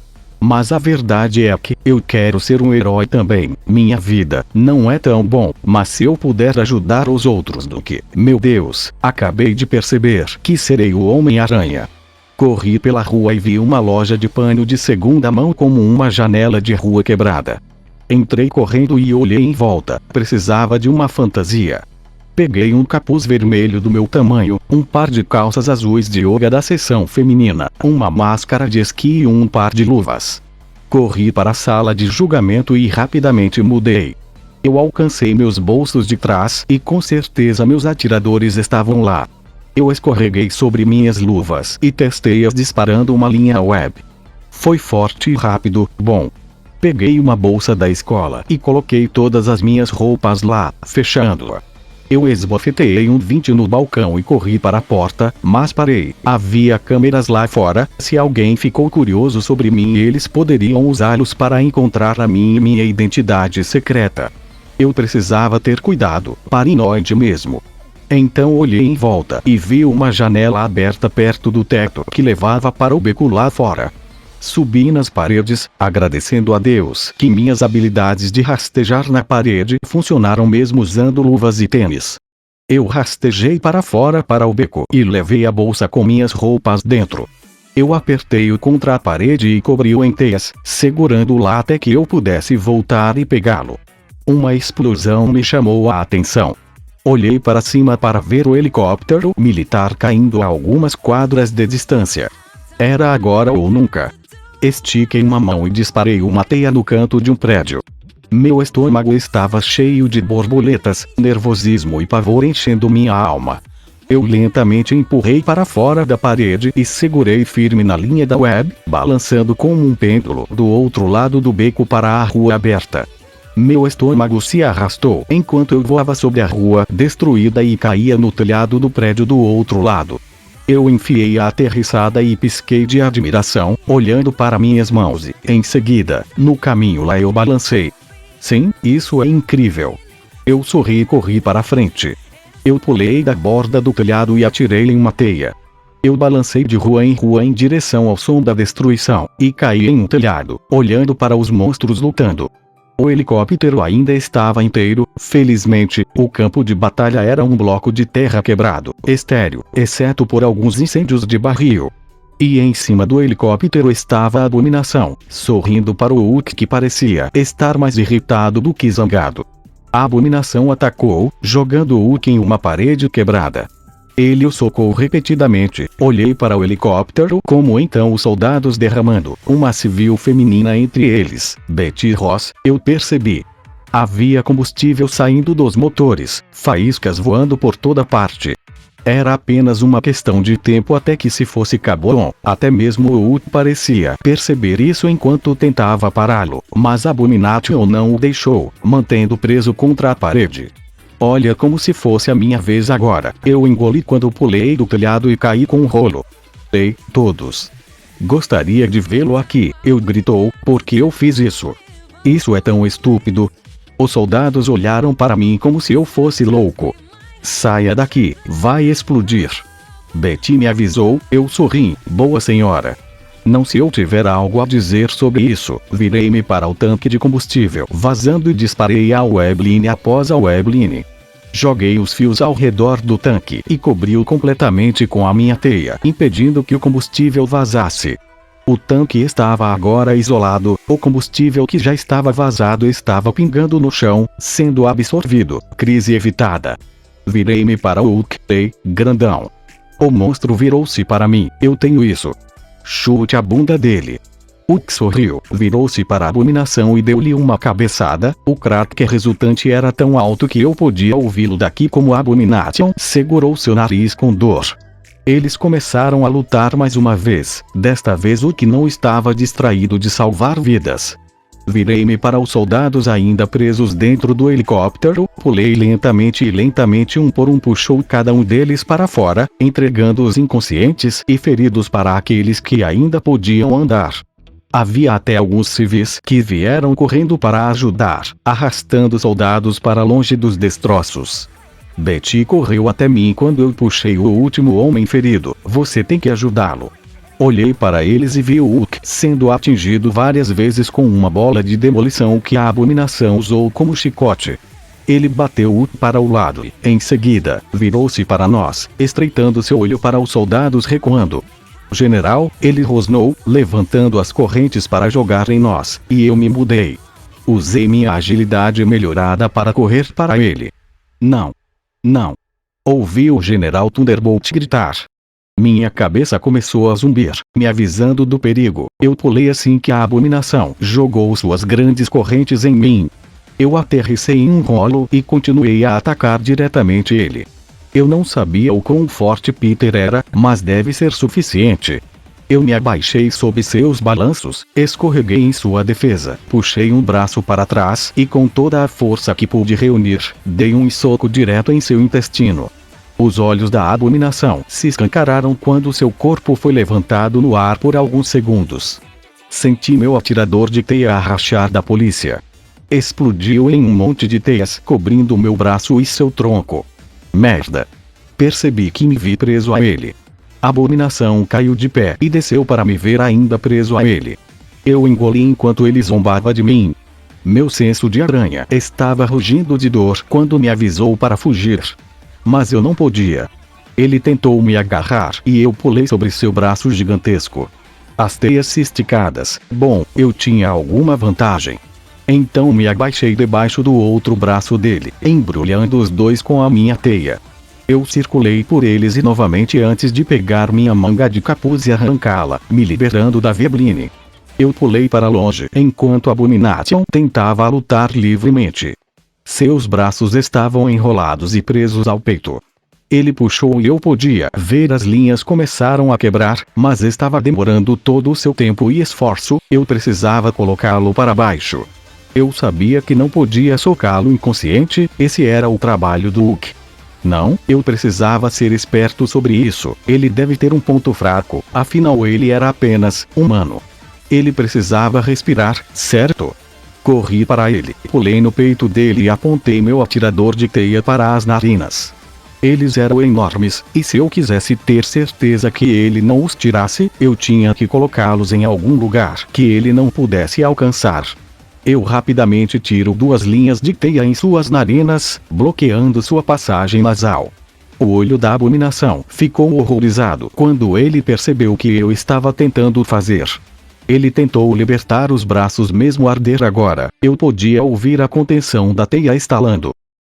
Mas a verdade é que eu quero ser um herói também. Minha vida não é tão bom, mas se eu puder ajudar os outros do que, meu Deus, acabei de perceber que serei o Homem-Aranha. Corri pela rua e vi uma loja de pano de segunda mão como uma janela de rua quebrada. Entrei correndo e olhei em volta. Precisava de uma fantasia. Peguei um capuz vermelho do meu tamanho, um par de calças azuis de yoga da seção feminina, uma máscara de esqui e um par de luvas. Corri para a sala de julgamento e rapidamente mudei. Eu alcancei meus bolsos de trás e com certeza meus atiradores estavam lá. Eu escorreguei sobre minhas luvas e testei-as disparando uma linha web. Foi forte e rápido, bom. Peguei uma bolsa da escola e coloquei todas as minhas roupas lá, fechando-a. Eu esbofeteei um 20 no balcão e corri para a porta, mas parei. Havia câmeras lá fora, se alguém ficou curioso sobre mim eles poderiam usá-los para encontrar a mim e minha identidade secreta. Eu precisava ter cuidado, paranoide mesmo. Então olhei em volta e vi uma janela aberta perto do teto que levava para o beco lá fora. Subi nas paredes, agradecendo a Deus que minhas habilidades de rastejar na parede funcionaram mesmo usando luvas e tênis. Eu rastejei para fora para o beco e levei a bolsa com minhas roupas dentro. Eu apertei-o contra a parede e cobri-o em teias, segurando-o lá até que eu pudesse voltar e pegá-lo. Uma explosão me chamou a atenção. Olhei para cima para ver o helicóptero militar caindo a algumas quadras de distância. Era agora ou nunca. Estiquei uma mão e disparei uma teia no canto de um prédio. Meu estômago estava cheio de borboletas, nervosismo e pavor enchendo minha alma. Eu lentamente empurrei para fora da parede e segurei firme na linha da web, balançando como um pêndulo do outro lado do beco para a rua aberta. Meu estômago se arrastou enquanto eu voava sobre a rua destruída e caía no telhado do prédio do outro lado. Eu enfiei a aterrissada e pisquei de admiração, olhando para minhas mãos e, em seguida, no caminho lá eu balancei. Sim, isso é incrível. Eu sorri e corri para a frente. Eu pulei da borda do telhado e atirei em uma teia. Eu balancei de rua em direção ao som da destruição, e caí em um telhado, olhando para os monstros lutando. O helicóptero ainda estava inteiro, felizmente, o campo de batalha era um bloco de terra quebrado, estéril, exceto por alguns incêndios de barril. E em cima do helicóptero estava a Abominação, sorrindo para o Hulk que parecia estar mais irritado do que zangado. A Abominação atacou, jogando o Hulk em uma parede quebrada. Ele o socou repetidamente. Olhei para o helicóptero, como então os soldados derramando uma civil feminina entre eles, Betty Ross, eu percebi. Havia combustível saindo dos motores, faíscas voando por toda parte. Era apenas uma questão de tempo até que se fosse Cabon. Até mesmo o Hulk parecia perceber isso enquanto tentava pará-lo, mas Abomination não o deixou, mantendo preso contra a parede. Olha, como se fosse a minha vez agora. Eu engoli quando pulei do telhado e caí com um rolo. Ei, todos. Gostaria de vê-lo aqui, eu gritou, porque eu fiz isso. Isso é tão estúpido. Os soldados olharam para mim como se eu fosse louco. Saia daqui, vai explodir. Betty me avisou, eu sorri, boa senhora. Não, se eu tiver algo a dizer sobre isso, virei-me para o tanque de combustível vazando e disparei a Webline após a Webline. Joguei os fios ao redor do tanque e cobri-o completamente com a minha teia, impedindo que o combustível vazasse. O tanque estava agora isolado, o combustível que já estava vazado estava pingando no chão, sendo absorvido, crise evitada. Virei-me para o Hulk, ei, grandão. O monstro virou-se para mim, eu tenho isso. Chute a bunda dele. Hulk sorriu, virou-se para a Abominação e deu-lhe uma cabeçada. O cracker resultante era tão alto que eu podia ouvi-lo daqui como a Abomination segurou seu nariz com dor. Eles começaram a lutar mais uma vez, desta vez Hulk não estava distraído de salvar vidas. Virei-me para os soldados ainda presos dentro do helicóptero, pulei lentamente e lentamente um por um puxou cada um deles para fora, entregando-os inconscientes e feridos para aqueles que ainda podiam andar. Havia até alguns civis que vieram correndo para ajudar, arrastando soldados para longe dos destroços. Betty correu até mim quando eu puxei o último homem ferido, você tem que ajudá-lo. Olhei para eles e vi o Hulk sendo atingido várias vezes com uma bola de demolição que a Abominação usou como chicote. Ele bateu o Hulk para o lado e, em seguida, virou-se para nós, estreitando seu olho para os soldados recuando. General, ele rosnou, levantando as correntes para jogar em nós, e eu me mudei. Usei minha agilidade melhorada para correr para ele. Não. Não. Ouvi o General Thunderbolt gritar. Minha cabeça começou a zumbir, me avisando do perigo. Eu pulei assim que a Abominação jogou suas grandes correntes em mim. Eu aterrissei em um rolo e continuei a atacar diretamente ele. Eu não sabia o quão forte Peter era, mas deve ser suficiente. Eu me abaixei sob seus balanços, escorreguei em sua defesa, puxei um braço para trás e com toda a força que pude reunir, dei um soco direto em seu intestino. Os olhos da Abominação se escancararam quando seu corpo foi levantado no ar por alguns segundos. Senti meu atirador de teia a rachar da polícia. Explodiu em um monte de teias cobrindo meu braço e seu tronco. Merda! Percebi que me vi preso a ele. A Abominação caiu de pé e desceu para me ver ainda preso a ele. Eu engoli enquanto ele zombava de mim. Meu senso de aranha estava rugindo de dor quando me avisou para fugir. Mas eu não podia. Ele tentou me agarrar e eu pulei sobre seu braço gigantesco. As teias esticadas, bom, eu tinha alguma vantagem. Então me abaixei debaixo do outro braço dele, embrulhando os dois com a minha teia. Eu circulei por eles e novamente antes de pegar minha manga de capuz e arrancá-la, me liberando da Webline. Eu pulei para longe enquanto a Abomination tentava lutar livremente. Seus braços estavam enrolados e presos ao peito. Ele puxou e eu podia ver as linhas começaram a quebrar, mas estava demorando todo o seu tempo e esforço, eu precisava colocá-lo para baixo. Eu sabia que não podia socá-lo inconsciente, esse era o trabalho do Hulk. Não, eu precisava ser esperto sobre isso. Ele deve ter um ponto fraco, afinal ele era apenas humano. Ele precisava respirar, certo? Corri para ele, pulei no peito dele e apontei meu atirador de teia para as narinas. Eles eram enormes, e se eu quisesse ter certeza que ele não os tirasse, eu tinha que colocá-los em algum lugar que ele não pudesse alcançar. Eu rapidamente tiro 2 linhas de teia em suas narinas, bloqueando sua passagem nasal. O olho da abominação ficou horrorizado quando ele percebeu o que eu estava tentando fazer. Ele tentou libertar os braços mesmo arder agora. Eu podia ouvir a contenção da teia estalando.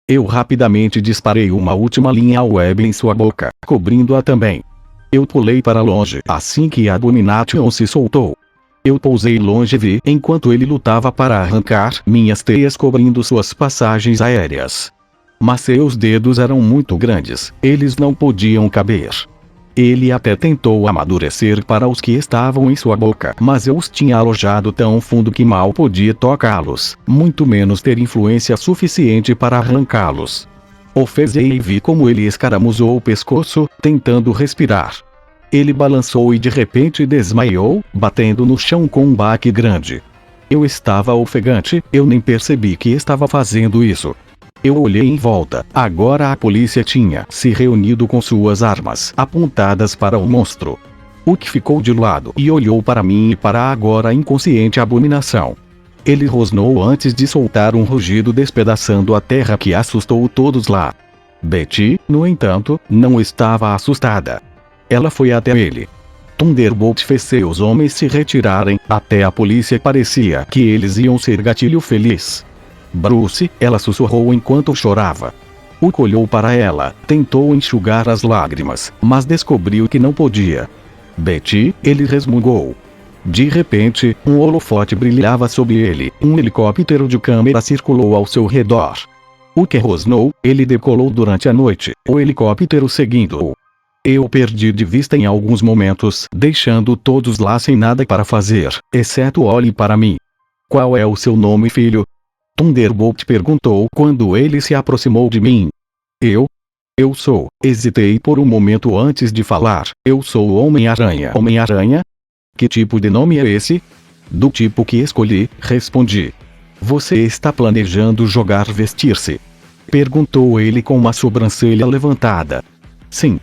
Eu rapidamente disparei uma última linha web em sua boca, cobrindo-a também. Eu pulei para longe assim que a Abomination se soltou. Eu pousei longe e vi enquanto ele lutava para arrancar minhas teias cobrindo suas passagens aéreas. Mas seus dedos eram muito grandes, eles não podiam caber. Ele até tentou amadurecer para os que estavam em sua boca, mas eu os tinha alojado tão fundo que mal podia tocá-los, muito menos ter influência suficiente para arrancá-los. Ofegei e vi como ele escaramuzou o pescoço, tentando respirar. Ele balançou e de repente desmaiou, batendo no chão com um baque grande. Eu estava ofegante, eu nem percebi que estava fazendo isso. Eu olhei em volta, agora a polícia tinha se reunido com suas armas apontadas para o monstro. O que ficou de lado e olhou para mim e para a agora inconsciente abominação. Ele rosnou antes de soltar um rugido despedaçando a terra que assustou todos lá. Betty, no entanto, não estava assustada. Ela foi até ele. Thunderbolt fez seus homens se retirarem, até a polícia parecia que eles iam ser gatilho feliz. Bruce, ela sussurrou enquanto chorava. Hulk olhou para ela, tentou enxugar as lágrimas, mas descobriu que não podia. Betty, ele resmungou. De repente, um holofote brilhava sobre ele, um helicóptero de câmera circulou ao seu redor. Hulk rosnou, ele decolou durante a noite, o helicóptero seguindo-o. Eu perdi de vista em alguns momentos, deixando todos lá sem nada para fazer, exceto olhe para mim. Qual é o seu nome, filho? Thunderbolt perguntou quando ele se aproximou de mim. Eu sou. Hesitei por um momento antes de falar. Eu sou o Homem-Aranha. Homem-Aranha? Que tipo de nome é esse? Do tipo que escolhi, respondi. Você está planejando jogar vestir-se? Perguntou ele com uma sobrancelha levantada. Sim.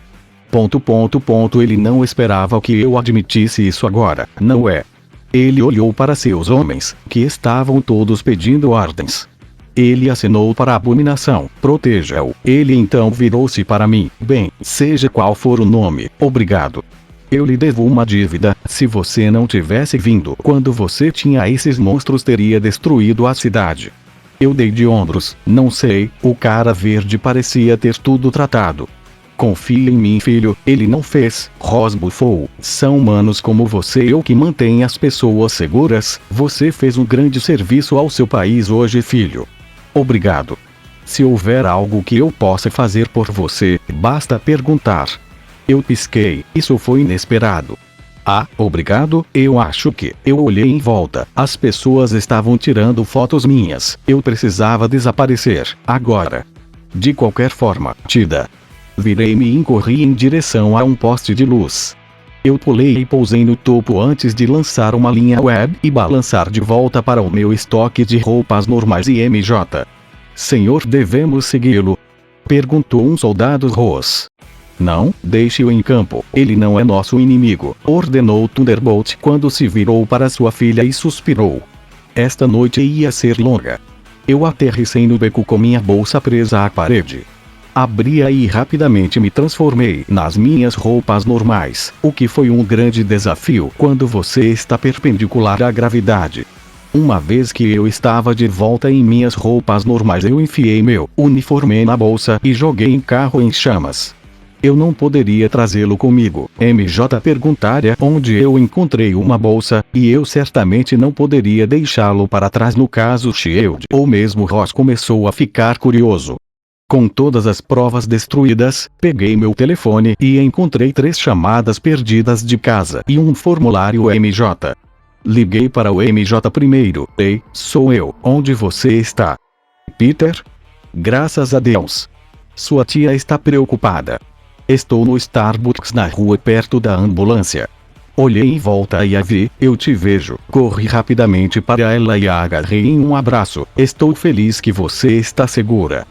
Ele não esperava que eu admitisse isso agora, não é? Ele olhou para seus homens, que estavam todos pedindo ordens. Ele acenou para a abominação, proteja-o. Ele então virou-se para mim. Bem, seja qual for o nome, obrigado. Eu lhe devo uma dívida. Se você não tivesse vindo quando você tinha esses monstros, teria destruído a cidade. Eu dei de ombros. Não sei, o cara verde parecia ter tudo tratado. Confie em mim, filho, ele não fez. Ross bufou. São humanos como você e eu que mantêm as pessoas seguras. Você fez um grande serviço ao seu país hoje, filho. Obrigado. Se houver algo que eu possa fazer por você, basta perguntar. Eu pisquei, isso foi inesperado. Ah, obrigado, eu acho que... Eu olhei em volta, as pessoas estavam tirando fotos minhas. Eu precisava desaparecer, agora. De qualquer forma, Tida. Virei-me e corri em direção a um poste de luz. Eu pulei e pousei no topo antes de lançar uma linha web e balançar de volta para o meu estoque de roupas normais e MJ. Senhor, devemos segui-lo? Perguntou um soldado Ross. Não, deixe-o em campo, ele não é nosso inimigo, ordenou Thunderbolt quando se virou para sua filha e suspirou. Esta noite ia ser longa. Eu aterrissei no beco com minha bolsa presa à parede. Abri-a e rapidamente me transformei nas minhas roupas normais, o que foi um grande desafio quando você está perpendicular à gravidade. Uma vez que eu estava de volta em minhas roupas normais, eu enfiei meu uniforme na bolsa e joguei em carro em chamas. Eu não poderia trazê-lo comigo. MJ perguntaria onde eu encontrei uma bolsa, e eu certamente não poderia deixá-lo para trás no caso Shield ou mesmo Ross começou a ficar curioso. Com todas as provas destruídas, peguei meu telefone e encontrei 3 chamadas perdidas de casa e um formulário MJ. Liguei para o MJ primeiro. Ei, sou eu. Onde você está? Peter? Graças a Deus. Sua tia está preocupada. Estou no Starbucks na rua perto da ambulância. Olhei em volta e a vi, eu te vejo. Corri rapidamente para ela e a agarrei em um abraço. Estou feliz que você está segura.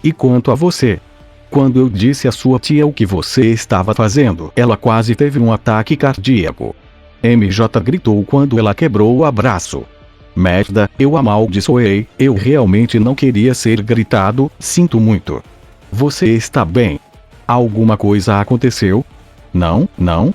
E quanto a você? Quando eu disse à sua tia o que você estava fazendo, ela quase teve um ataque cardíaco. MJ gritou quando ela quebrou o abraço. Merda, eu amaldiçoei, eu realmente não queria ser gritado, sinto muito. Você está bem? Alguma coisa aconteceu? Não,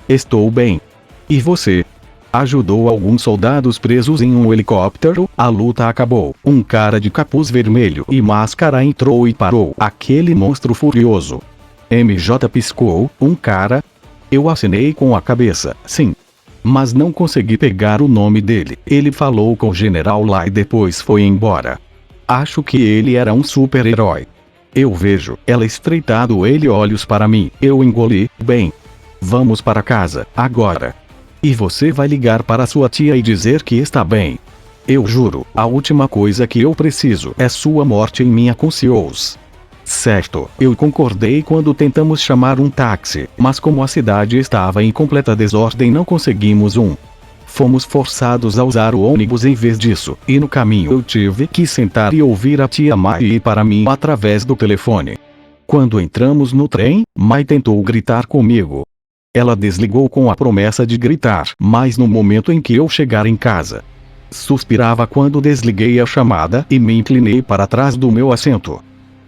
estou bem. E você? Ajudou alguns soldados presos em um helicóptero, a luta acabou. Um cara de capuz vermelho e máscara entrou e parou aquele monstro furioso. MJ piscou, um cara? Eu acenei com a cabeça, sim. Mas não consegui pegar o nome dele. Ele falou com o general lá e depois foi embora. Acho que ele era um super-herói. Eu vejo, ela estreitando ele olhos para mim. Eu engoli, bem. Vamos para casa, agora. E você vai ligar para sua tia e dizer que está bem. Eu juro, a última coisa que eu preciso é sua morte em minha consciência. Certo, eu concordei quando tentamos chamar um táxi, mas como a cidade estava em completa desordem não conseguimos um. Fomos forçados a usar o ônibus em vez disso, e no caminho eu tive que sentar e ouvir a tia Mai ir para mim através do telefone. Quando entramos no trem, Mai tentou gritar comigo. Ela desligou com a promessa de gritar, mas no momento em que eu chegar em casa. Suspirava quando desliguei a chamada e me inclinei para trás do meu assento.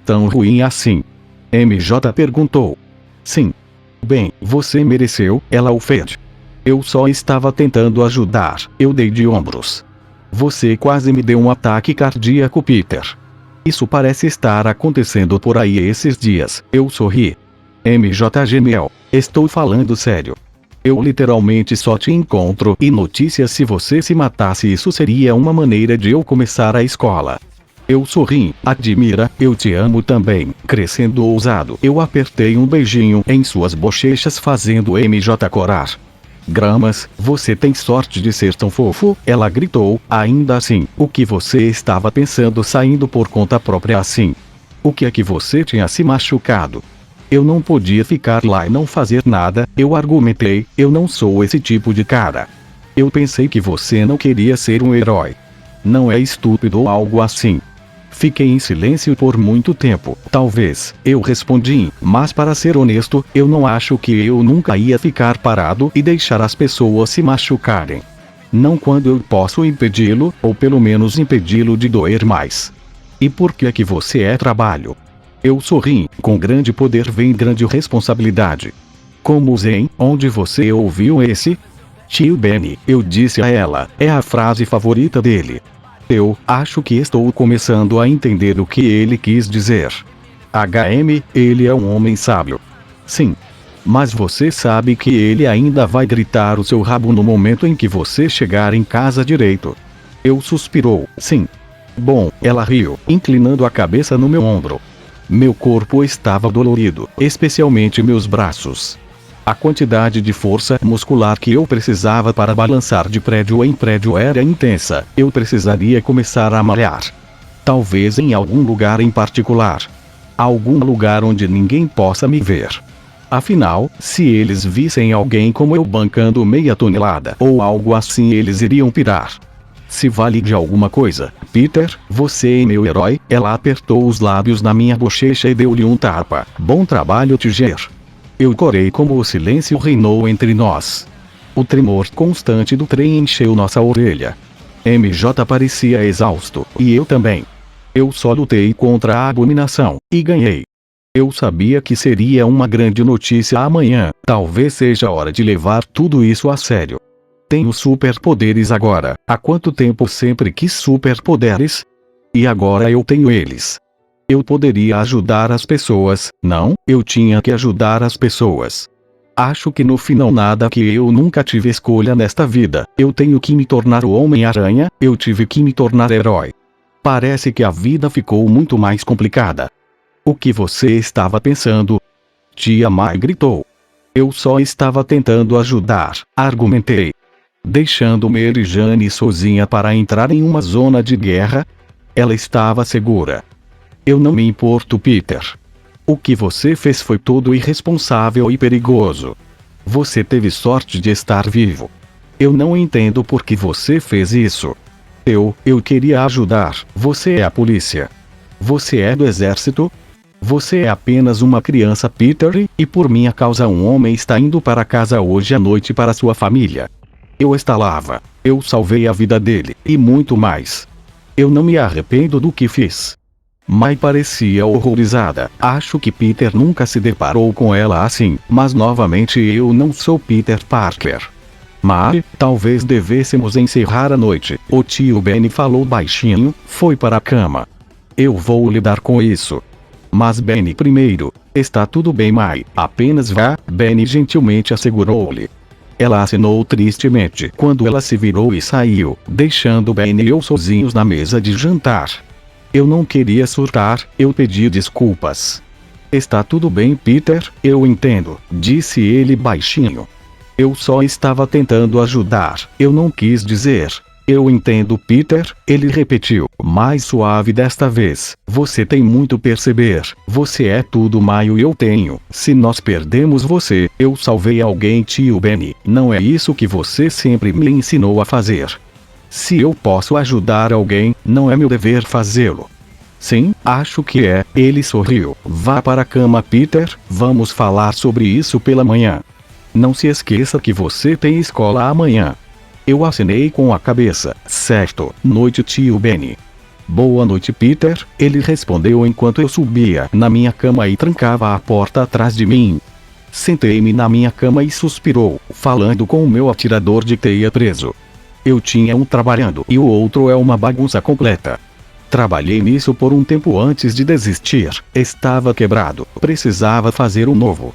Tão ruim assim? MJ perguntou. Sim. Bem, você mereceu, ela o fez. Eu só estava tentando ajudar, eu dei de ombros. Você quase me deu um ataque cardíaco, Peter. Isso parece estar acontecendo por aí esses dias, eu sorri. MJ gemeu. Estou falando sério. Eu literalmente só te encontro e notícias se você se matasse, isso seria uma maneira de eu começar a escola. Eu sorri, admira, eu te amo também, crescendo ousado. Eu apertei um beijinho em suas bochechas fazendo MJ corar. Gramas, você tem sorte de ser tão fofo, ela gritou, ainda assim, o que você estava pensando saindo por conta própria assim? O que é que você tinha se machucado? Eu não podia ficar lá e não fazer nada, eu argumentei, eu não sou esse tipo de cara. Eu pensei que você não queria ser um herói. Não é estúpido ou algo assim. Fiquei em silêncio por muito tempo. Talvez, eu respondi, mas para ser honesto, eu não acho que eu nunca ia ficar parado e deixar as pessoas se machucarem. Não quando eu posso impedi-lo, ou pelo menos impedi-lo de doer mais. E por que é que você é trabalho? Eu sorri, com grande poder vem grande responsabilidade. Como Zen, onde você ouviu esse? Tio Benny, eu disse a ela, é a frase favorita dele. Eu acho que estou começando a entender o que ele quis dizer. Ele é um homem sábio. Sim. Mas você sabe que ele ainda vai gritar o seu rabo no momento em que você chegar em casa direito. Eu suspirou, sim. Bom, ela riu, inclinando a cabeça no meu ombro. Meu corpo estava dolorido, especialmente meus braços. A quantidade de força muscular que eu precisava para balançar de prédio em prédio era intensa. Eu precisaria começar a malhar. Talvez em algum lugar em particular. Algum lugar onde ninguém possa me ver. Afinal, se eles vissem alguém como eu bancando meia tonelada ou algo assim, eles iriam pirar. Se vale de alguma coisa, Peter, você é meu herói. Ela apertou os lábios na minha bochecha e deu-lhe um tapa. Bom trabalho, Tiger. Eu corei como o silêncio reinou entre nós. O tremor constante do trem encheu nossa orelha. MJ parecia exausto, e eu também. Eu só lutei contra a abominação, e ganhei. Eu sabia que seria uma grande notícia amanhã, talvez seja hora de levar tudo isso a sério. Tenho superpoderes agora. Há quanto tempo sempre quis superpoderes? E agora eu tenho eles. Eu poderia ajudar as pessoas, não, eu tinha que ajudar as pessoas. Acho que no final nada que eu nunca tive escolha nesta vida. Eu tenho que me tornar o Homem-Aranha, eu tive que me tornar herói. Parece que a vida ficou muito mais complicada. O que você estava pensando? Tia Mai gritou. Eu só estava tentando ajudar, argumentei. Deixando Mary Jane sozinha para entrar em uma zona de guerra? Ela estava segura. Eu não me importo, Peter. O que você fez foi todo irresponsável e perigoso. Você teve sorte de estar vivo. Eu não entendo por que você fez isso. Eu queria ajudar. Você é a polícia. Você é do exército? Você é apenas uma criança, Peter, e por minha causa um homem está indo para casa hoje à noite para sua família. Eu estalava. Eu salvei a vida dele, e muito mais. Eu não me arrependo do que fiz. Mai parecia horrorizada. Acho que Peter nunca se deparou com ela assim, mas novamente eu não sou Peter Parker. Mai, talvez devêssemos encerrar a noite. O tio Benny falou baixinho, foi para a cama. Eu vou lidar com isso. Mas Benny primeiro. Está tudo bem, Mai, apenas vá, Benny gentilmente assegurou-lhe. Ela acenou tristemente quando ela se virou e saiu, deixando Benny e eu sozinhos na mesa de jantar. Eu não queria surtar, eu pedi desculpas. Está tudo bem, Peter, eu entendo, disse ele baixinho. Eu só estava tentando ajudar, eu não quis dizer. Eu entendo, Peter, ele repetiu, mais suave desta vez. Você tem muito perceber, você é tudo Maio e eu tenho. Se nós perdemos você, eu salvei alguém, tio Benny, não é isso que você sempre me ensinou a fazer. Se eu posso ajudar alguém, não é meu dever fazê-lo. Sim, acho que é, ele sorriu. Vá para a cama, Peter, vamos falar sobre isso pela manhã. Não se esqueça que você tem escola amanhã. Eu acenei com a cabeça. Certo, noite, tio Benny. Boa noite, Peter, ele respondeu enquanto eu subia na minha cama e trancava a porta atrás de mim. Sentei-me na minha cama e suspirou, falando com o meu atirador de teia preso. Eu tinha um trabalhando e o outro é uma bagunça completa. Trabalhei nisso por um tempo antes de desistir. Estava quebrado, precisava fazer um novo.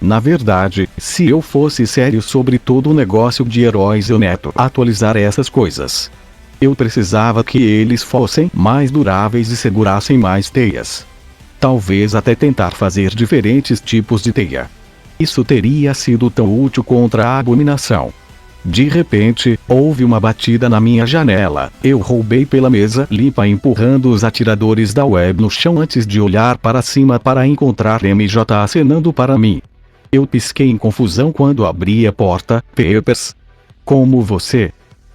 Na verdade, se eu fosse sério sobre todo o negócio de heróis, eu neto atualizar essas coisas. Eu precisava que eles fossem mais duráveis e segurassem mais teias. Talvez até tentar fazer diferentes tipos de teia. Isso teria sido tão útil contra a abominação. De repente, houve uma batida na minha janela. Eu roubei pela mesa limpa empurrando os atiradores da web no chão antes de olhar para cima para encontrar MJ acenando para mim. Eu pisquei em confusão quando abri a porta. Peppers. Como você?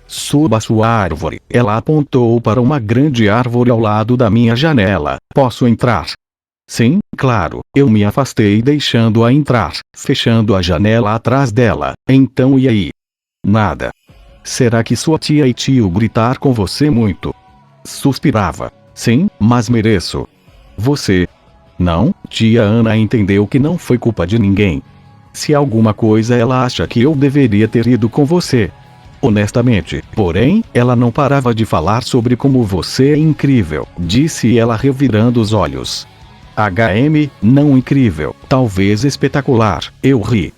Suba a sua árvore. Ela apontou para uma grande árvore ao lado da minha janela. Posso entrar? Sim, claro. Eu me afastei deixando-a entrar, fechando a janela atrás dela. Então e aí? Nada. Será que sua tia e tio gritar com você muito? Suspirava. Sim, mas mereço. Você? Não, tia Ana entendeu que não foi culpa de ninguém. Se alguma coisa ela acha que eu deveria ter ido com você. Honestamente, porém, ela não parava de falar sobre como você é incrível, disse ela revirando os olhos. Não incrível, talvez espetacular, eu ri.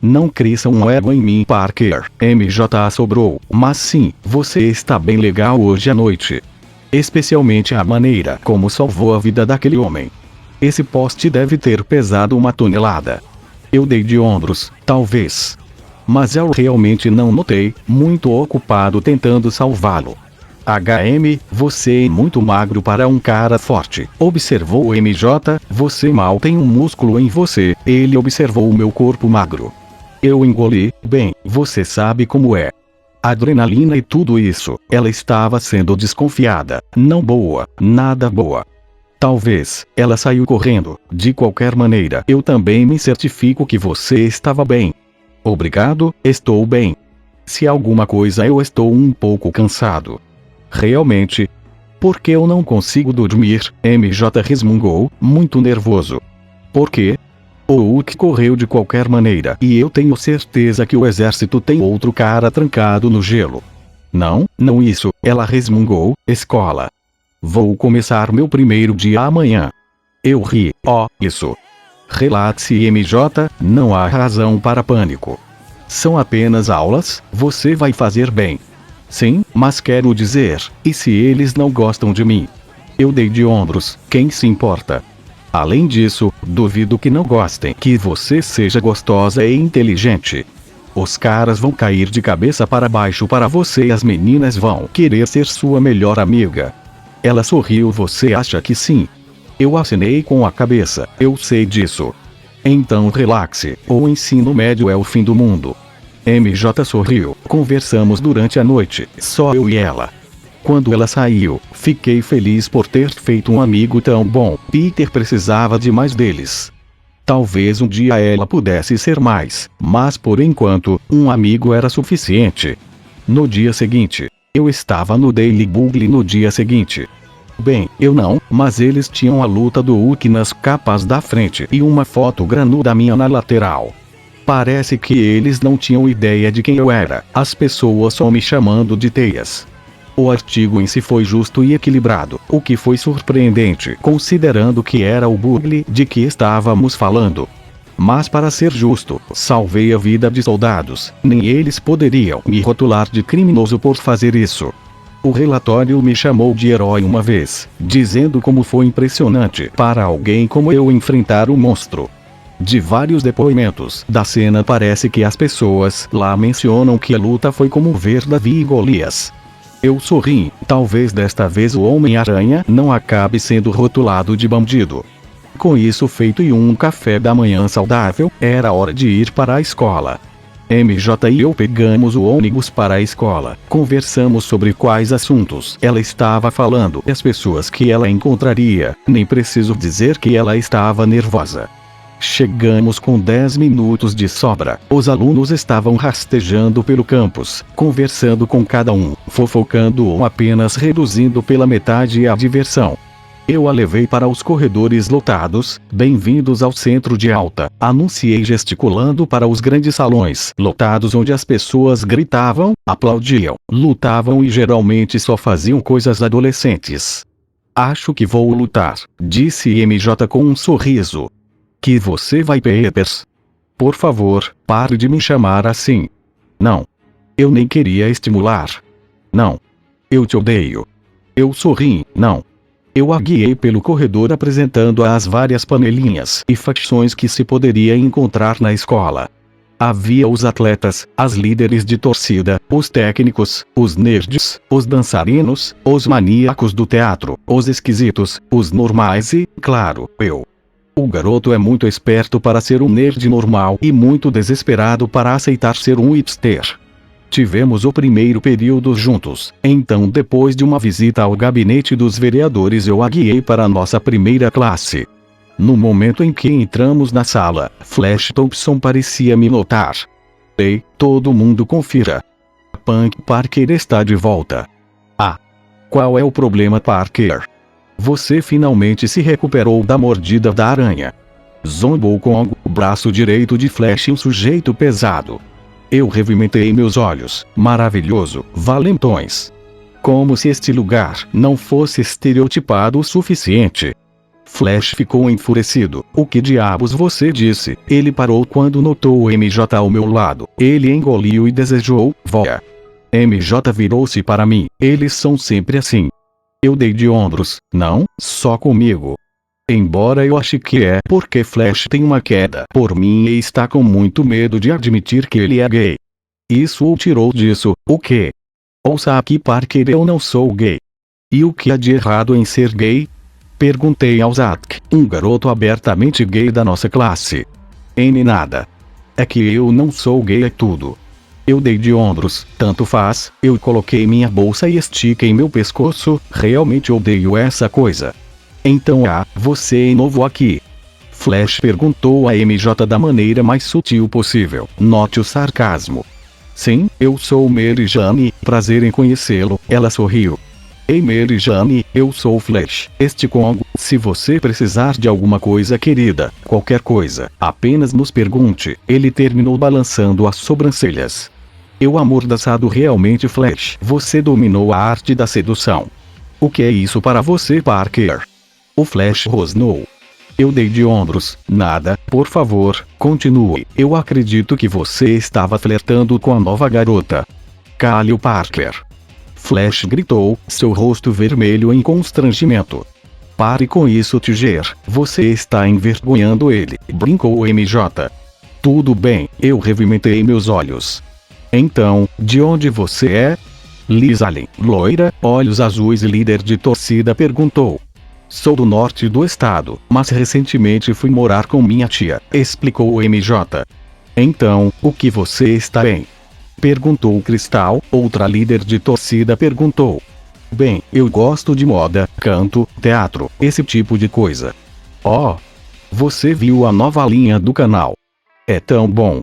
Não cresça um ego em mim, Parker, MJ assobrou, mas sim, você está bem legal hoje à noite. Especialmente a maneira como salvou a vida daquele homem. Esse poste deve ter pesado 1 tonelada. Eu dei de ombros, talvez. Mas eu realmente não notei, muito ocupado tentando salvá-lo. Você é muito magro para um cara forte, observou o MJ, você mal tem um músculo em você, ele observou o meu corpo magro. Eu engoli, bem, você sabe como é. Adrenalina e tudo isso, ela estava sendo desconfiada, não boa, nada boa. Talvez, ela saiu correndo, de qualquer maneira eu também me certifico que você estava bem. Obrigado, estou bem. Se alguma coisa eu estou um pouco cansado. Realmente. Por que eu não consigo dormir? MJ resmungou, muito nervoso. Por quê? O Hulk correu de qualquer maneira e eu tenho certeza que o exército tem outro cara trancado no gelo. Não isso, ela resmungou, escola. Vou começar meu primeiro dia amanhã. Eu ri, isso. Relate-se MJ, não há razão para pânico. São apenas aulas, você vai fazer bem. Sim, mas quero dizer, e se eles não gostam de mim? Eu dei de ombros, quem se importa? Além disso, duvido que não gostem que você seja gostosa e inteligente. Os caras vão cair de cabeça para baixo para você e as meninas vão querer ser sua melhor amiga. Ela sorriu, você acha que sim? Eu acenei com a cabeça, eu sei disso. Então relaxe, o ensino médio é o fim do mundo. MJ sorriu, conversamos durante a noite, só eu e ela. Quando ela saiu, fiquei feliz por ter feito um amigo tão bom. Peter precisava de mais deles. Talvez um dia ela pudesse ser mais, mas por enquanto, um amigo era suficiente. No dia seguinte, eu estava no Daily Bugle no dia seguinte. Bem, eu não, mas eles tinham a luta do Hulk nas capas da frente e uma foto granuda minha na lateral. Parece que eles não tinham ideia de quem eu era, as pessoas só me chamando de Teias. O artigo em si foi justo e equilibrado, o que foi surpreendente considerando que era o Bugle de que estávamos falando. Mas para ser justo, salvei a vida de soldados, nem eles poderiam me rotular de criminoso por fazer isso. O relatório me chamou de herói uma vez, dizendo como foi impressionante para alguém como eu enfrentar o monstro. De vários depoimentos da cena parece que as pessoas lá mencionam que a luta foi como ver Davi e Golias. Eu sorri, talvez desta vez o Homem-Aranha não acabe sendo rotulado de bandido. Com isso feito e um café da manhã saudável, era hora de ir para a escola. MJ e eu pegamos o ônibus para a escola, conversamos sobre quais assuntos ela estava falando e as pessoas que ela encontraria, nem preciso dizer que ela estava nervosa. Chegamos com 10 minutos de sobra. Os alunos estavam rastejando pelo campus, conversando com cada um, fofocando ou apenas reduzindo pela metade a diversão. Eu a levei para os corredores lotados. Bem-vindos ao centro de alta, anunciei gesticulando para os grandes salões lotados onde as pessoas gritavam, aplaudiam, lutavam e geralmente só faziam coisas adolescentes. Acho que vou lutar, disse MJ com um sorriso. Que você vai, Peppers? Por favor, pare de me chamar assim. Não. Eu nem queria estimular. Não. Eu te odeio. Eu sorri, não. Eu a guiei pelo corredor apresentando as várias panelinhas e facções que se poderia encontrar na escola. Havia os atletas, as líderes de torcida, os técnicos, os nerds, os dançarinos, os maníacos do teatro, os esquisitos, os normais e, claro, eu. O garoto é muito esperto para ser um nerd normal e muito desesperado para aceitar ser um hipster. Tivemos o primeiro período juntos, então depois de uma visita ao gabinete dos vereadores eu a guiei para a nossa primeira classe. No momento em que entramos na sala, Flash Thompson parecia me notar. Ei, todo mundo confira. Punk Parker está de volta. Ah. Qual é o problema, Parker? Você finalmente se recuperou da mordida da aranha. Zombou com o braço direito de Flash, um sujeito pesado. Eu revimentei meus olhos. Maravilhoso, valentões. Como se este lugar não fosse estereotipado o suficiente. Flash ficou enfurecido. O que diabos você disse? Ele parou quando notou o MJ ao meu lado. Ele engoliu e desejou, voa. MJ virou-se para mim. Eles são sempre assim. Eu dei de ombros, não, só comigo. Embora eu ache que é porque Flash tem uma queda por mim e está com muito medo de admitir que ele é gay. Isso o tirou disso, o quê? Ouça aqui, Parker, eu não sou gay. E o que há de errado em ser gay? Perguntei ao Zack, um garoto abertamente gay da nossa classe. Nada. É que eu não sou gay, é tudo. Eu dei de ombros, tanto faz, eu coloquei minha bolsa e estiquei meu pescoço, realmente odeio essa coisa. Então você é novo aqui? Flash perguntou a MJ da maneira mais sutil possível, note o sarcasmo. Sim, eu sou Mary Jane, prazer em conhecê-lo, ela sorriu. Ei Mary Jane, eu sou Flash, este Congo, se você precisar de alguma coisa querida, qualquer coisa, apenas nos pergunte, ele terminou balançando as sobrancelhas. Eu amordaçado realmente Flash, você dominou a arte da sedução. O que é isso para você, Parker? O Flash rosnou. Eu dei de ombros, nada, por favor, continue, eu acredito que você estava flertando com a nova garota. Cale o Parker. Flash gritou, seu rosto vermelho em constrangimento. Pare com isso, Tiger, você está envergonhando ele, brincou o MJ. Tudo bem, eu revimentei meus olhos. Então, de onde você é? Liz Allen, loira, olhos azuis e líder de torcida perguntou. Sou do norte do estado, mas recentemente fui morar com minha tia, explicou o MJ. Então, o que você está bem? Perguntou o Cristal. Outra líder de torcida perguntou. Bem, eu gosto de moda, canto, teatro, esse tipo de coisa. Oh! Você viu a nova linha do canal? É tão bom.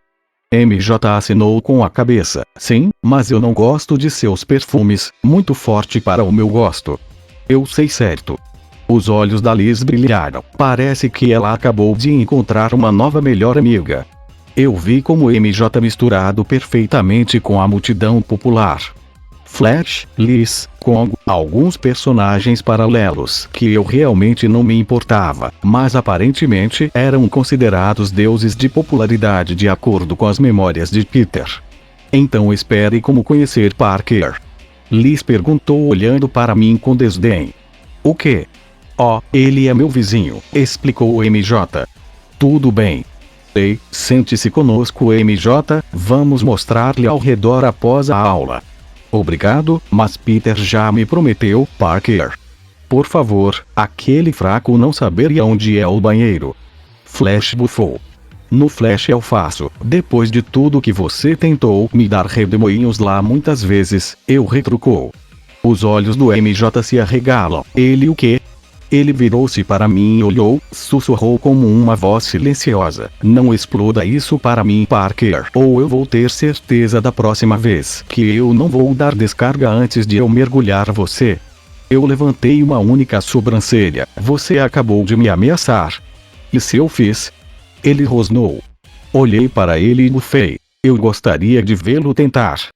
MJ assinou com a cabeça. Sim, mas eu não gosto de seus perfumes, muito forte para o meu gosto. Eu sei certo. Os olhos da Liz brilharam. Parece que ela acabou de encontrar uma nova melhor amiga. Eu vi como MJ misturado perfeitamente com a multidão popular. Flash, Liz, Kong, alguns personagens paralelos que eu realmente não me importava, mas aparentemente eram considerados deuses de popularidade de acordo com as memórias de Peter. Então espere como conhecer Parker. Liz perguntou olhando para mim com desdém. O quê? Oh, ele é meu vizinho, explicou o MJ. Tudo bem. Ei, sente-se conosco MJ, vamos mostrar-lhe ao redor após a aula. Obrigado, mas Peter já me prometeu, Parker. Por favor, aquele fraco não saberia onde é o banheiro. Flash bufou. No Flash eu faço, depois de tudo que você tentou me dar redemoinhos lá muitas vezes, eu retrucou. Os olhos do MJ se arregalam. Ele o quê? Ele virou-se para mim e olhou, sussurrou como uma voz silenciosa. Não exploda isso para mim, Parker, ou eu vou ter certeza da próxima vez que eu não vou dar descarga antes de eu mergulhar você. Eu levantei uma única sobrancelha. Você acabou de me ameaçar. E se eu fiz? Ele rosnou. Olhei para ele e bufei. Eu gostaria de vê-lo tentar.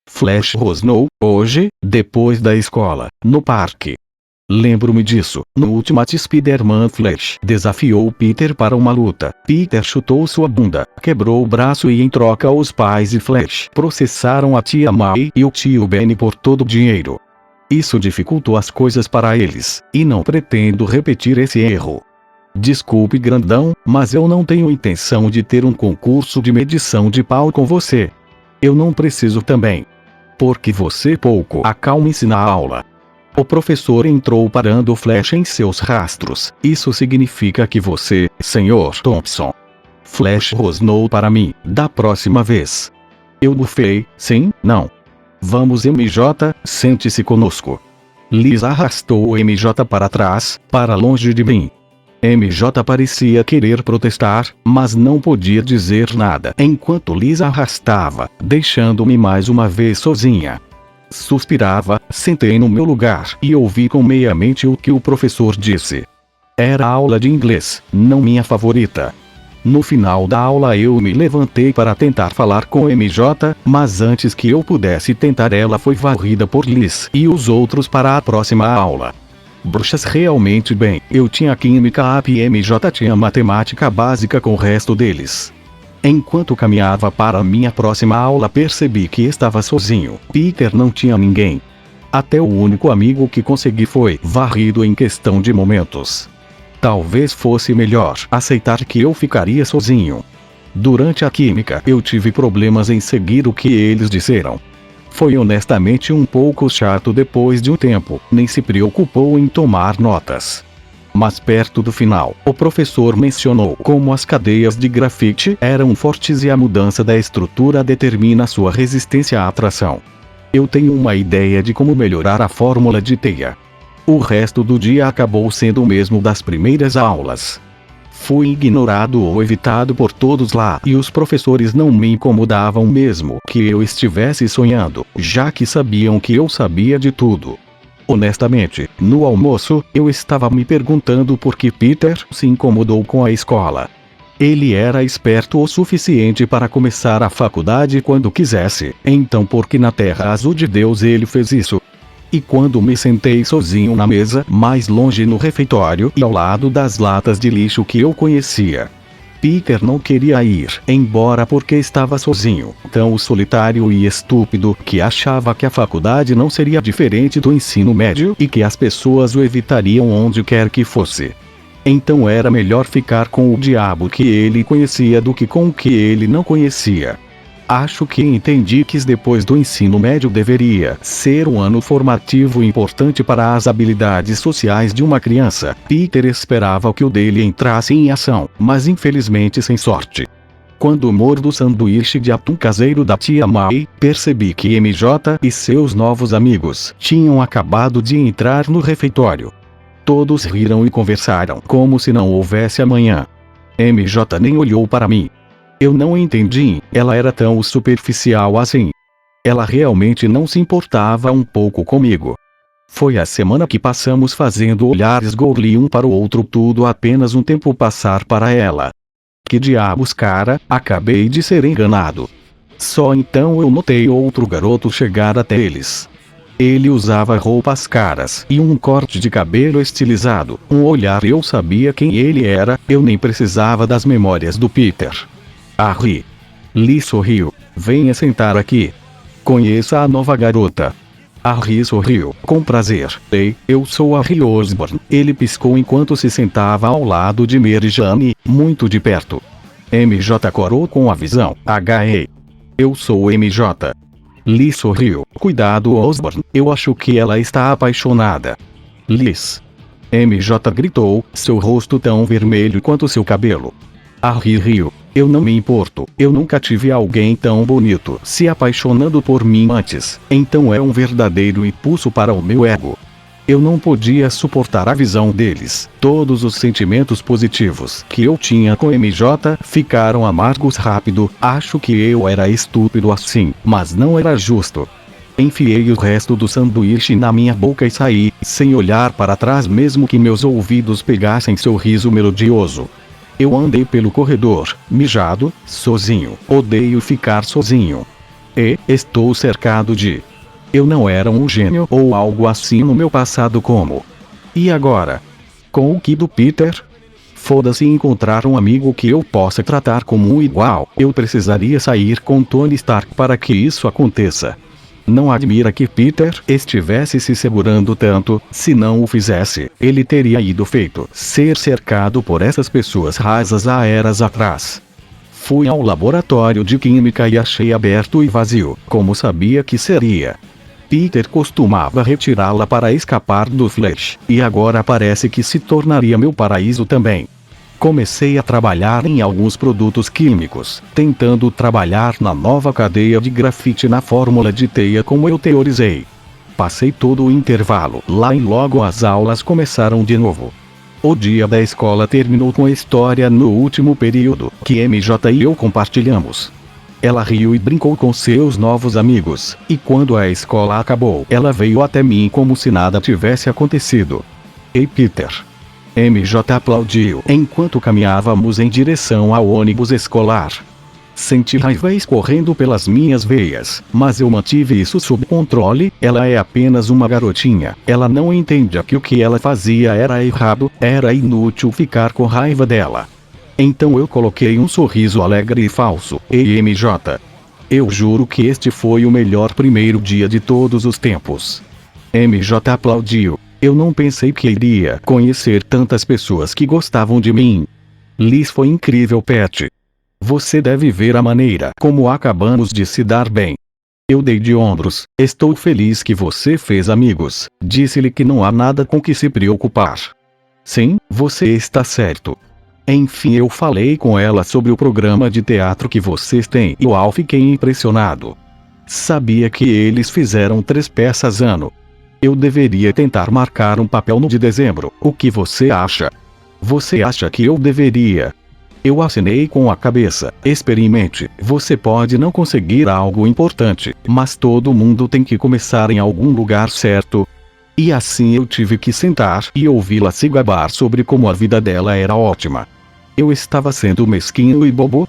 Flash rosnou. Hoje, depois da escola, no parque. Lembro-me disso. No Ultimate Spider-Man, Flash desafiou Peter para uma luta. Peter chutou sua bunda, quebrou o braço e em troca os pais de Flash processaram a tia May e o tio Ben por todo o dinheiro. Isso dificultou as coisas para eles, e não pretendo repetir esse erro. Desculpe, grandão, mas eu não tenho intenção de ter um concurso de medição de pau com você. Eu não preciso também. Porque você pouco acalme-se na aula. O professor entrou parando o Flash em seus rastros. Isso significa que você, Sr. Thompson. Flash rosnou para mim. Da próxima vez. Eu bufei. Sim, não. Vamos MJ, sente-se conosco. Liz arrastou o MJ para trás, para longe de mim. MJ parecia querer protestar, mas não podia dizer nada enquanto Liz arrastava, deixando-me mais uma vez sozinha. Suspirava, sentei no meu lugar e ouvi com meia mente o que o professor disse. Era aula de inglês, não minha favorita. No final da aula eu me levantei para tentar falar com MJ, mas antes que eu pudesse tentar ela foi varrida por Liz e os outros para a próxima aula. Bruxas realmente bem, eu tinha química AP e MJ tinha matemática básica com o resto deles. Enquanto caminhava para minha próxima aula percebi que estava sozinho. Peter não tinha ninguém. Até o único amigo que consegui foi varrido em questão de momentos. Talvez fosse melhor aceitar que eu ficaria sozinho. Durante a química eu tive problemas em seguir o que eles disseram. Foi honestamente um pouco chato depois de um tempo, nem se preocupou em tomar notas. Mas perto do final, o professor mencionou como as cadeias de grafite eram fortes e a mudança da estrutura determina sua resistência à atração. Eu tenho uma ideia de como melhorar a fórmula de teia. O resto do dia acabou sendo o mesmo das primeiras aulas. Fui ignorado ou evitado por todos lá e os professores não me incomodavam mesmo que eu estivesse sonhando, já que sabiam que eu sabia de tudo. Honestamente, no almoço, eu estava me perguntando por que Peter se incomodou com a escola. Ele era esperto o suficiente para começar a faculdade quando quisesse, então por que na Terra Azul de Deus ele fez isso? E quando me sentei sozinho na mesa, mais longe no refeitório e ao lado das latas de lixo que eu conhecia. Peter não queria ir embora porque estava sozinho, tão solitário e estúpido que achava que a faculdade não seria diferente do ensino médio e que as pessoas o evitariam onde quer que fosse. Então era melhor ficar com o diabo que ele conhecia do que com o que ele não conhecia. Acho que entendi que depois do ensino médio deveria ser um ano formativo importante para as habilidades sociais de uma criança. Peter esperava que o dele entrasse em ação, mas infelizmente sem sorte. Quando mordo o sanduíche de atum caseiro da tia May, percebi que MJ e seus novos amigos tinham acabado de entrar no refeitório. Todos riram e conversaram como se não houvesse amanhã. MJ nem olhou para mim. Eu não entendi, ela era tão superficial assim. Ela realmente não se importava um pouco comigo. Foi a semana que passamos fazendo olhares gorli um para o outro, tudo apenas um tempo passar para ela. Que diabos, cara, acabei de ser enganado. Só então eu notei outro garoto chegar até eles. Ele usava roupas caras e um corte de cabelo estilizado. Um olhar eu sabia quem ele era, eu nem precisava das memórias do Peter. Harry. Lee sorriu. Venha sentar aqui. Conheça a nova garota. Harry sorriu. Com prazer. Ei, eu sou Harry Osborn. Ele piscou enquanto se sentava ao lado de Mary Jane, muito de perto. MJ corou com a visão. H.E. Eu sou MJ. Lee sorriu. Cuidado, Osborn. Eu acho que ela está apaixonada. Liz. MJ gritou, seu rosto tão vermelho quanto seu cabelo. Harry riu. Eu não me importo, eu nunca tive alguém tão bonito se apaixonando por mim antes, então é um verdadeiro impulso para o meu ego. Eu não podia suportar a visão deles, todos os sentimentos positivos que eu tinha com MJ ficaram amargos rápido, acho que eu era estúpido assim, mas não era justo. Enfiei o resto do sanduíche na minha boca e saí, sem olhar para trás mesmo que meus ouvidos pegassem seu riso melodioso. Eu andei pelo corredor, mijado, sozinho. Odeio ficar sozinho. E estou cercado de... Eu não era um gênio ou algo assim no meu passado como... E agora? Com o que do Peter? Foda-se encontrar um amigo que eu possa tratar como um igual. Eu precisaria sair com Tony Stark para que isso aconteça. Não admira que Peter estivesse se segurando tanto, se não o fizesse, ele teria ido feito ser cercado por essas pessoas rasas há eras atrás. Fui ao laboratório de química e achei aberto e vazio, como sabia que seria. Peter costumava retirá-la para escapar do Flash, e agora parece que se tornaria meu paraíso também. Comecei a trabalhar em alguns produtos químicos, tentando trabalhar na nova cadeia de grafite na fórmula de teia como eu teorizei. Passei todo o intervalo lá e logo as aulas começaram de novo. O dia da escola terminou com a história no último período, que MJ e eu compartilhamos. Ela riu e brincou com seus novos amigos, e quando a escola acabou, ela veio até mim como se nada tivesse acontecido. Ei, Peter. MJ aplaudiu enquanto caminhávamos em direção ao ônibus escolar. Senti raiva escorrendo pelas minhas veias, mas eu mantive isso sob controle. Ela é apenas uma garotinha, ela não entende que o que ela fazia era errado, era inútil ficar com raiva dela. Então eu coloquei um sorriso alegre e falso. Ei, MJ. Eu juro que este foi o melhor primeiro dia de todos os tempos. MJ aplaudiu. Eu não pensei que iria conhecer tantas pessoas que gostavam de mim. Liz foi incrível, Pat. Você deve ver a maneira como acabamos de se dar bem. Eu dei de ombros. Estou feliz que você fez amigos. Disse-lhe que não há nada com que se preocupar. Sim, você está certo. Enfim, eu falei com ela sobre o programa de teatro que vocês têm e eu fiquei impressionado. Sabia que eles fizeram 3 peças ano. Eu deveria tentar marcar um papel no de dezembro. O que você acha? Você acha que eu deveria? Eu acenei com a cabeça. Experimente. Você pode não conseguir algo importante, mas todo mundo tem que começar em algum lugar, certo? E assim eu tive que sentar e ouvi-la se gabar sobre como a vida dela era ótima. Eu estava sendo mesquinho e bobo?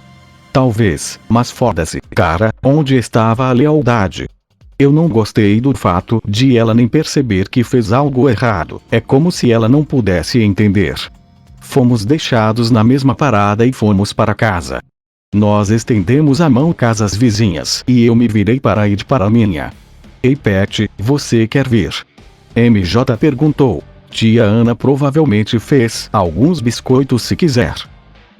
Talvez, mas foda-se, cara, onde estava a lealdade? Eu não gostei do fato de ela nem perceber que fez algo errado. É como se ela não pudesse entender. Fomos deixados na mesma parada e fomos para casa. Nós estendemos a mão casas vizinhas e eu me virei para ir para a minha. Ei, Pat, você quer vir? MJ perguntou. Tia Ana provavelmente fez alguns biscoitos se quiser.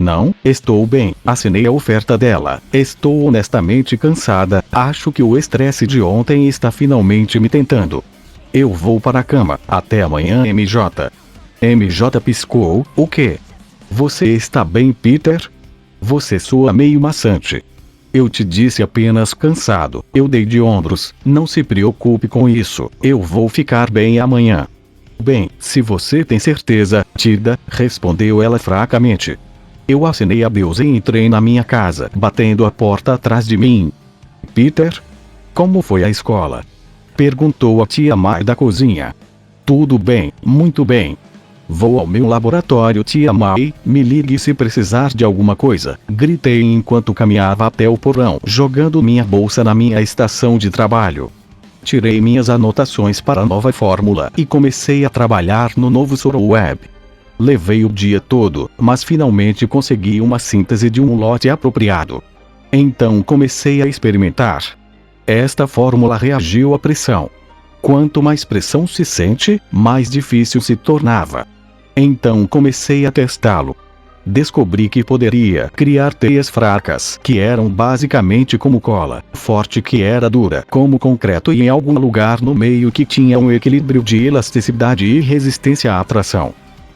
Não, estou bem, assinei a oferta dela. Estou honestamente cansada, acho que o estresse de ontem está finalmente me tentando. Eu vou para a cama, até amanhã MJ. MJ piscou, o quê? Você está bem, Peter? Você soa meio maçante. Eu te disse apenas cansado, eu dei de ombros, não se preocupe com isso, eu vou ficar bem amanhã. Bem, se você tem certeza, Tida, respondeu ela fracamente. Eu acenei adeus e entrei na minha casa, batendo a porta atrás de mim. Peter? Como foi a escola? Perguntou a tia May da cozinha. Tudo bem, muito bem. Vou ao meu laboratório, tia May, me ligue se precisar de alguma coisa, gritei enquanto caminhava até o porão, jogando minha bolsa na minha estação de trabalho. Tirei minhas anotações para a nova fórmula e comecei a trabalhar no novo Soroweb. Levei o dia todo, mas finalmente consegui uma síntese de um lote apropriado. Então comecei a experimentar. Esta fórmula reagiu à pressão. Quanto mais pressão se sente, mais difícil se tornava. Então comecei a testá-lo. Descobri que poderia criar teias fracas, que eram basicamente como cola, forte que era dura como concreto e em algum lugar no meio que tinha um equilíbrio de elasticidade e resistência à tração.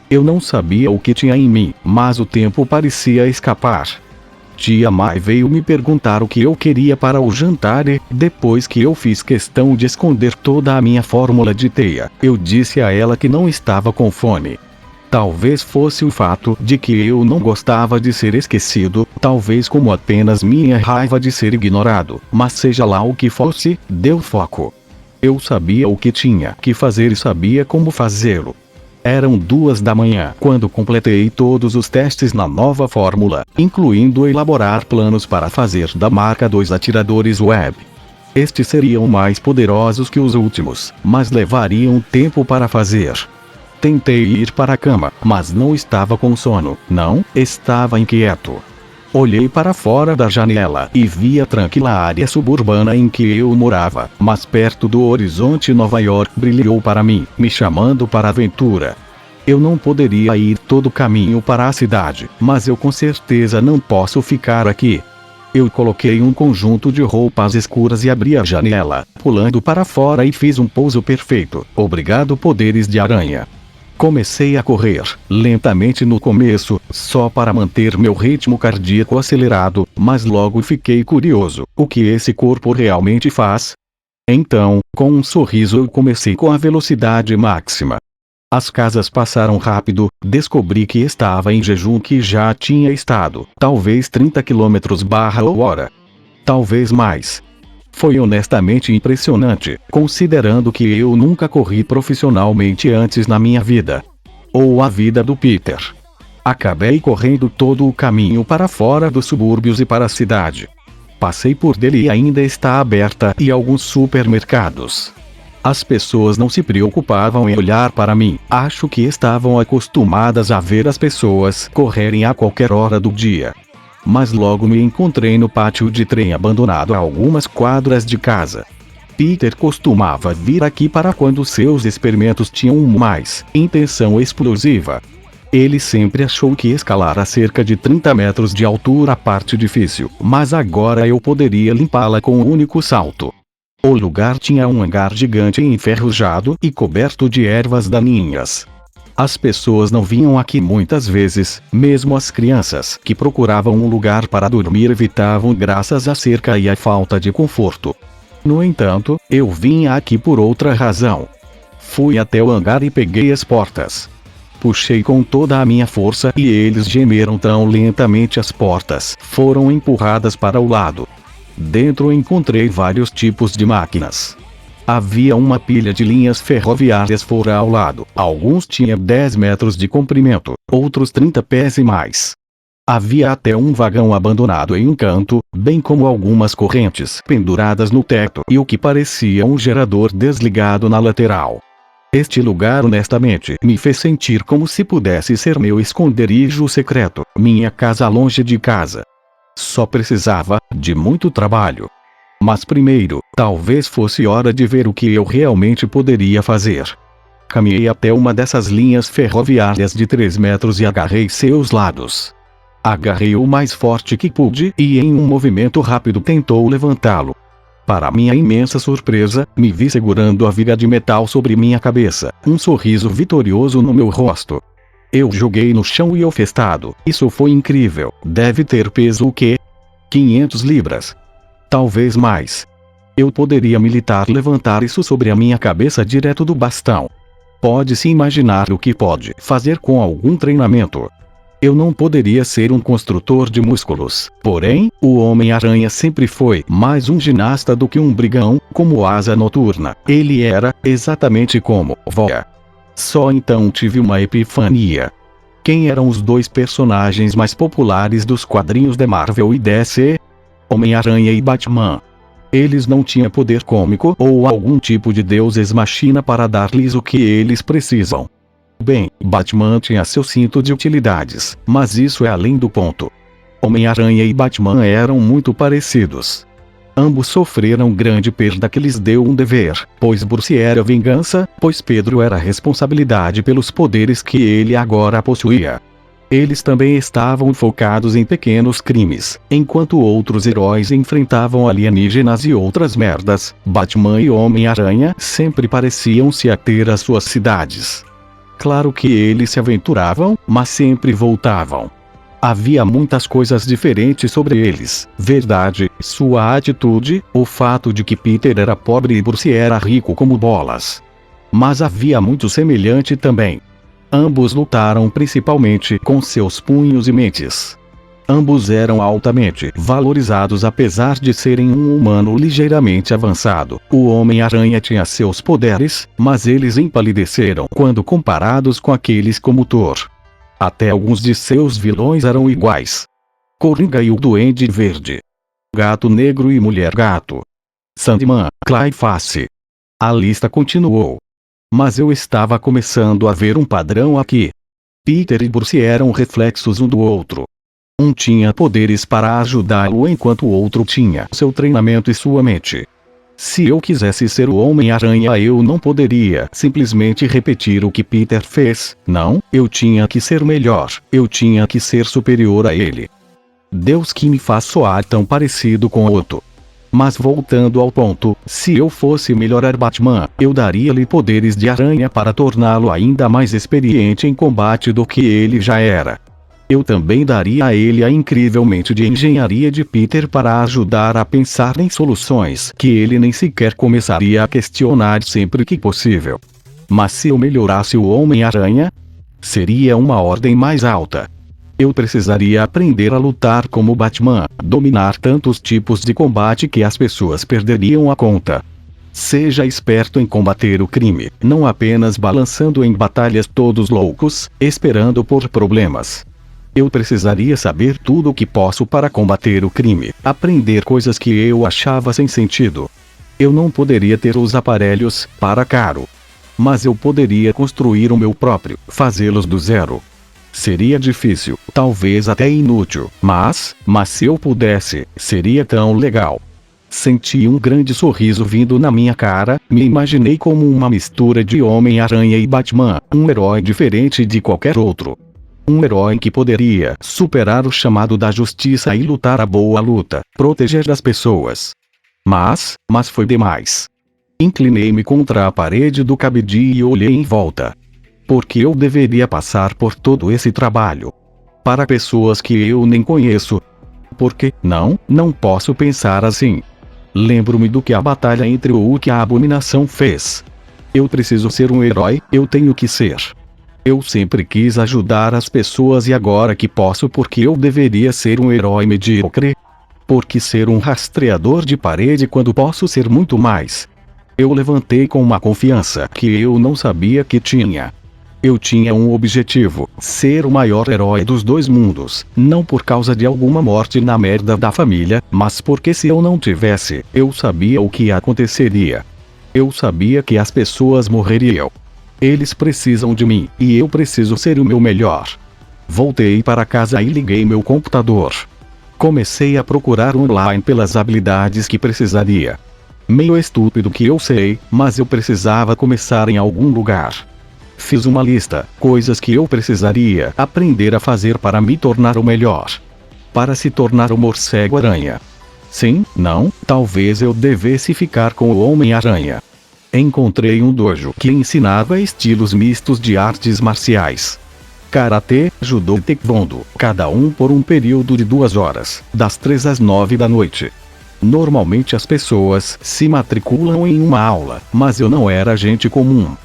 Eu não sabia o que tinha em mim, mas o tempo parecia escapar. Tia May veio me perguntar o que eu queria para o jantar e, depois que eu fiz questão de esconder toda a minha fórmula de teia, eu disse a ela que não estava com fome. Talvez fosse o fato de que eu não gostava de ser esquecido, talvez como apenas minha raiva de ser ignorado, mas seja lá o que fosse, deu foco. Eu sabia o que tinha que fazer e sabia como fazê-lo. Eram 2 da manhã quando completei todos os testes na nova fórmula, incluindo elaborar planos para fazer da marca 2 atiradores web. Estes seriam mais poderosos que os últimos, mas levariam tempo para fazer. Tentei ir para a cama, mas não estava com sono, não, estava inquieto. Olhei para fora da janela e vi a tranquila área suburbana em que eu morava, mas perto do horizonte Nova York brilhou para mim, me chamando para a aventura. Eu não poderia ir todo o caminho para a cidade, mas eu com certeza não posso ficar aqui. Eu coloquei um conjunto de roupas escuras e abri a janela, pulando para fora e fiz um pouso perfeito. Obrigado, poderes de aranha. Comecei a correr, lentamente no começo, só para manter meu ritmo cardíaco acelerado, mas logo fiquei curioso, o que esse corpo realmente faz? Então, com um sorriso eu comecei com a velocidade máxima. As casas passaram rápido, descobri que estava em jejum que já tinha estado, talvez 30 km/h. Talvez mais. Foi honestamente impressionante, considerando que eu nunca corri profissionalmente antes na minha vida. Ou a vida do Peter. Acabei correndo todo o caminho para fora dos subúrbios e para a cidade. Passei por dele e ainda está aberta e alguns supermercados. As pessoas não se preocupavam em olhar para mim, acho que estavam acostumadas a ver as pessoas correrem a qualquer hora do dia. Mas logo me encontrei no pátio de trem abandonado a algumas quadras de casa. Peter costumava vir aqui para quando seus experimentos tinham mais intenção explosiva. Ele sempre achou que escalar a cerca de 30 metros de altura a parte difícil, mas agora eu poderia limpá-la com um único salto. O lugar tinha um hangar gigante enferrujado e coberto de ervas daninhas. As pessoas não vinham aqui muitas vezes, mesmo as crianças que procuravam um lugar para dormir evitavam graças à cerca e à falta de conforto. No entanto, eu vinha aqui por outra razão. Fui até o hangar e peguei as portas. Puxei com toda a minha força e eles gemeram tão lentamente as portas foram empurradas para o lado. Dentro encontrei vários tipos de máquinas. Havia uma pilha de linhas ferroviárias fora ao lado. Alguns tinham 10 metros de comprimento, outros 30 pés e mais. Havia até um vagão abandonado em um canto, bem como algumas correntes penduradas no teto e o que parecia um gerador desligado na lateral. Este lugar honestamente me fez sentir como se pudesse ser meu esconderijo secreto, minha casa longe de casa. Só precisava de muito trabalho. Mas primeiro, talvez fosse hora de ver o que eu realmente poderia fazer. Caminhei até uma dessas linhas ferroviárias de 3 metros e agarrei seus lados. Agarrei o mais forte que pude e em um movimento rápido tentou levantá-lo. Para minha imensa surpresa, me vi segurando a viga de metal sobre minha cabeça, um sorriso vitorioso no meu rosto. Eu joguei no chão e ofestado. Isso foi incrível. Deve ter peso o quê? 500 libras. Talvez mais. Eu poderia militar levantar isso sobre a minha cabeça direto do bastão. Pode-se imaginar o que pode fazer com algum treinamento. Eu não poderia ser um construtor de músculos, porém, o Homem-Aranha sempre foi mais um ginasta do que um brigão, como Asa Noturna. Ele era, exatamente como Voa. Só então tive uma epifania. Quem eram os dois personagens mais populares dos quadrinhos de Marvel e DC? Homem-Aranha e Batman. Eles não tinham poder cômico ou algum tipo de deus ex-machina para dar-lhes o que eles precisam. Bem, Batman tinha seu cinto de utilidades, mas isso é além do ponto. Homem-Aranha e Batman eram muito parecidos. Ambos sofreram grande perda que lhes deu um dever, pois Bruce era vingança, pois Pedro era responsabilidade pelos poderes que ele agora possuía. Eles também estavam focados em pequenos crimes, enquanto outros heróis enfrentavam alienígenas e outras merdas. Batman e Homem-Aranha sempre pareciam se ater às suas cidades. Claro que eles se aventuravam, mas sempre voltavam. Havia muitas coisas diferentes sobre eles. Verdade, sua atitude, o fato de que Peter era pobre e Bruce era rico como bolas. Mas havia muito semelhante também. Ambos lutaram principalmente com seus punhos e mentes. Ambos eram altamente valorizados apesar de serem um humano ligeiramente avançado. O Homem-Aranha tinha seus poderes, mas eles empalideceram quando comparados com aqueles como Thor. Até alguns de seus vilões eram iguais. Coringa e o Duende Verde. Gato Negro e Mulher Gato. Sandman, Clayface. A lista continuou. Mas eu estava começando a ver um padrão aqui. Peter e Bruce eram reflexos um do outro. Um tinha poderes para ajudá-lo enquanto o outro tinha seu treinamento e sua mente. Se eu quisesse ser o Homem-Aranha, eu não poderia simplesmente repetir o que Peter fez. Não, eu tinha que ser melhor, eu tinha que ser superior a ele. Deus que me faz soar tão parecido com Otto. Mas voltando ao ponto, se eu fosse melhorar Batman, eu daria-lhe poderes de aranha para torná-lo ainda mais experiente em combate do que ele já era. Eu também daria a ele a incrível mente de engenharia de Peter para ajudar a pensar em soluções que ele nem sequer começaria a questionar sempre que possível. Mas se eu melhorasse o Homem-Aranha, seria uma ordem mais alta. Eu precisaria aprender a lutar como Batman, dominar tantos tipos de combate que as pessoas perderiam a conta. Seja esperto em combater o crime, não apenas balançando em batalhas todos loucos, esperando por problemas. Eu precisaria saber tudo o que posso para combater o crime, aprender coisas que eu achava sem sentido. Eu não poderia ter os aparelhos, para caro. Mas eu poderia construir o meu próprio, fazê-los do zero. Seria difícil, talvez até inútil, mas se eu pudesse, seria tão legal. Senti um grande sorriso vindo na minha cara, me imaginei como uma mistura de Homem-Aranha e Batman, um herói diferente de qualquer outro. Um herói que poderia superar o chamado da justiça e lutar a boa luta, proteger as pessoas. Mas foi demais. Inclinei-me contra a parede do cabide e olhei em volta. Por que eu deveria passar por todo esse trabalho? Para pessoas que eu nem conheço. Porque, não posso pensar assim. Lembro-me do que a batalha entre o Hulk e a Abominação fez. Eu preciso ser um herói, eu tenho que ser. Eu sempre quis ajudar as pessoas e agora que posso, porque eu deveria ser um herói medíocre? Por que ser um rastreador de parede quando posso ser muito mais? Eu levantei com uma confiança que eu não sabia que tinha. Eu tinha um objetivo, ser o maior herói dos dois mundos, não por causa de alguma morte na merda da família, mas porque se eu não tivesse, eu sabia o que aconteceria. Eu sabia que as pessoas morreriam. Eles precisam de mim, e eu preciso ser o meu melhor. Voltei para casa e liguei meu computador. Comecei a procurar online pelas habilidades que precisaria. Meio estúpido que eu sei, mas eu precisava começar em algum lugar. Fiz uma lista, coisas que eu precisaria aprender a fazer para me tornar o melhor. Para se tornar o morcego-aranha. Sim, não, talvez eu devesse ficar com o Homem-Aranha. Encontrei um dojo que ensinava estilos mistos de artes marciais. Karatê, judô e taekwondo, cada um por um período de 2 horas, das 3 às 9 da noite. Normalmente as pessoas se matriculam em uma aula, mas eu não era gente comum.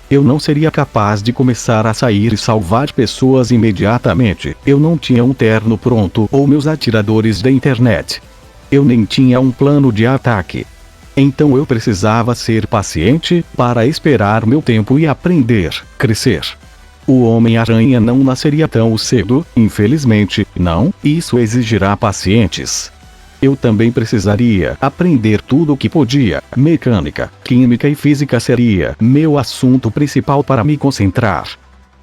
Eu não seria capaz de começar a sair e salvar pessoas imediatamente. Eu não tinha um terno pronto ou meus atiradores da internet. Eu nem tinha um plano de ataque. Então eu precisava ser paciente para esperar meu tempo e aprender, crescer. O Homem-Aranha não nasceria tão cedo, infelizmente, não, isso exigirá pacientes. Eu também precisaria aprender tudo o que podia. Mecânica, química e física seria meu assunto principal para me concentrar.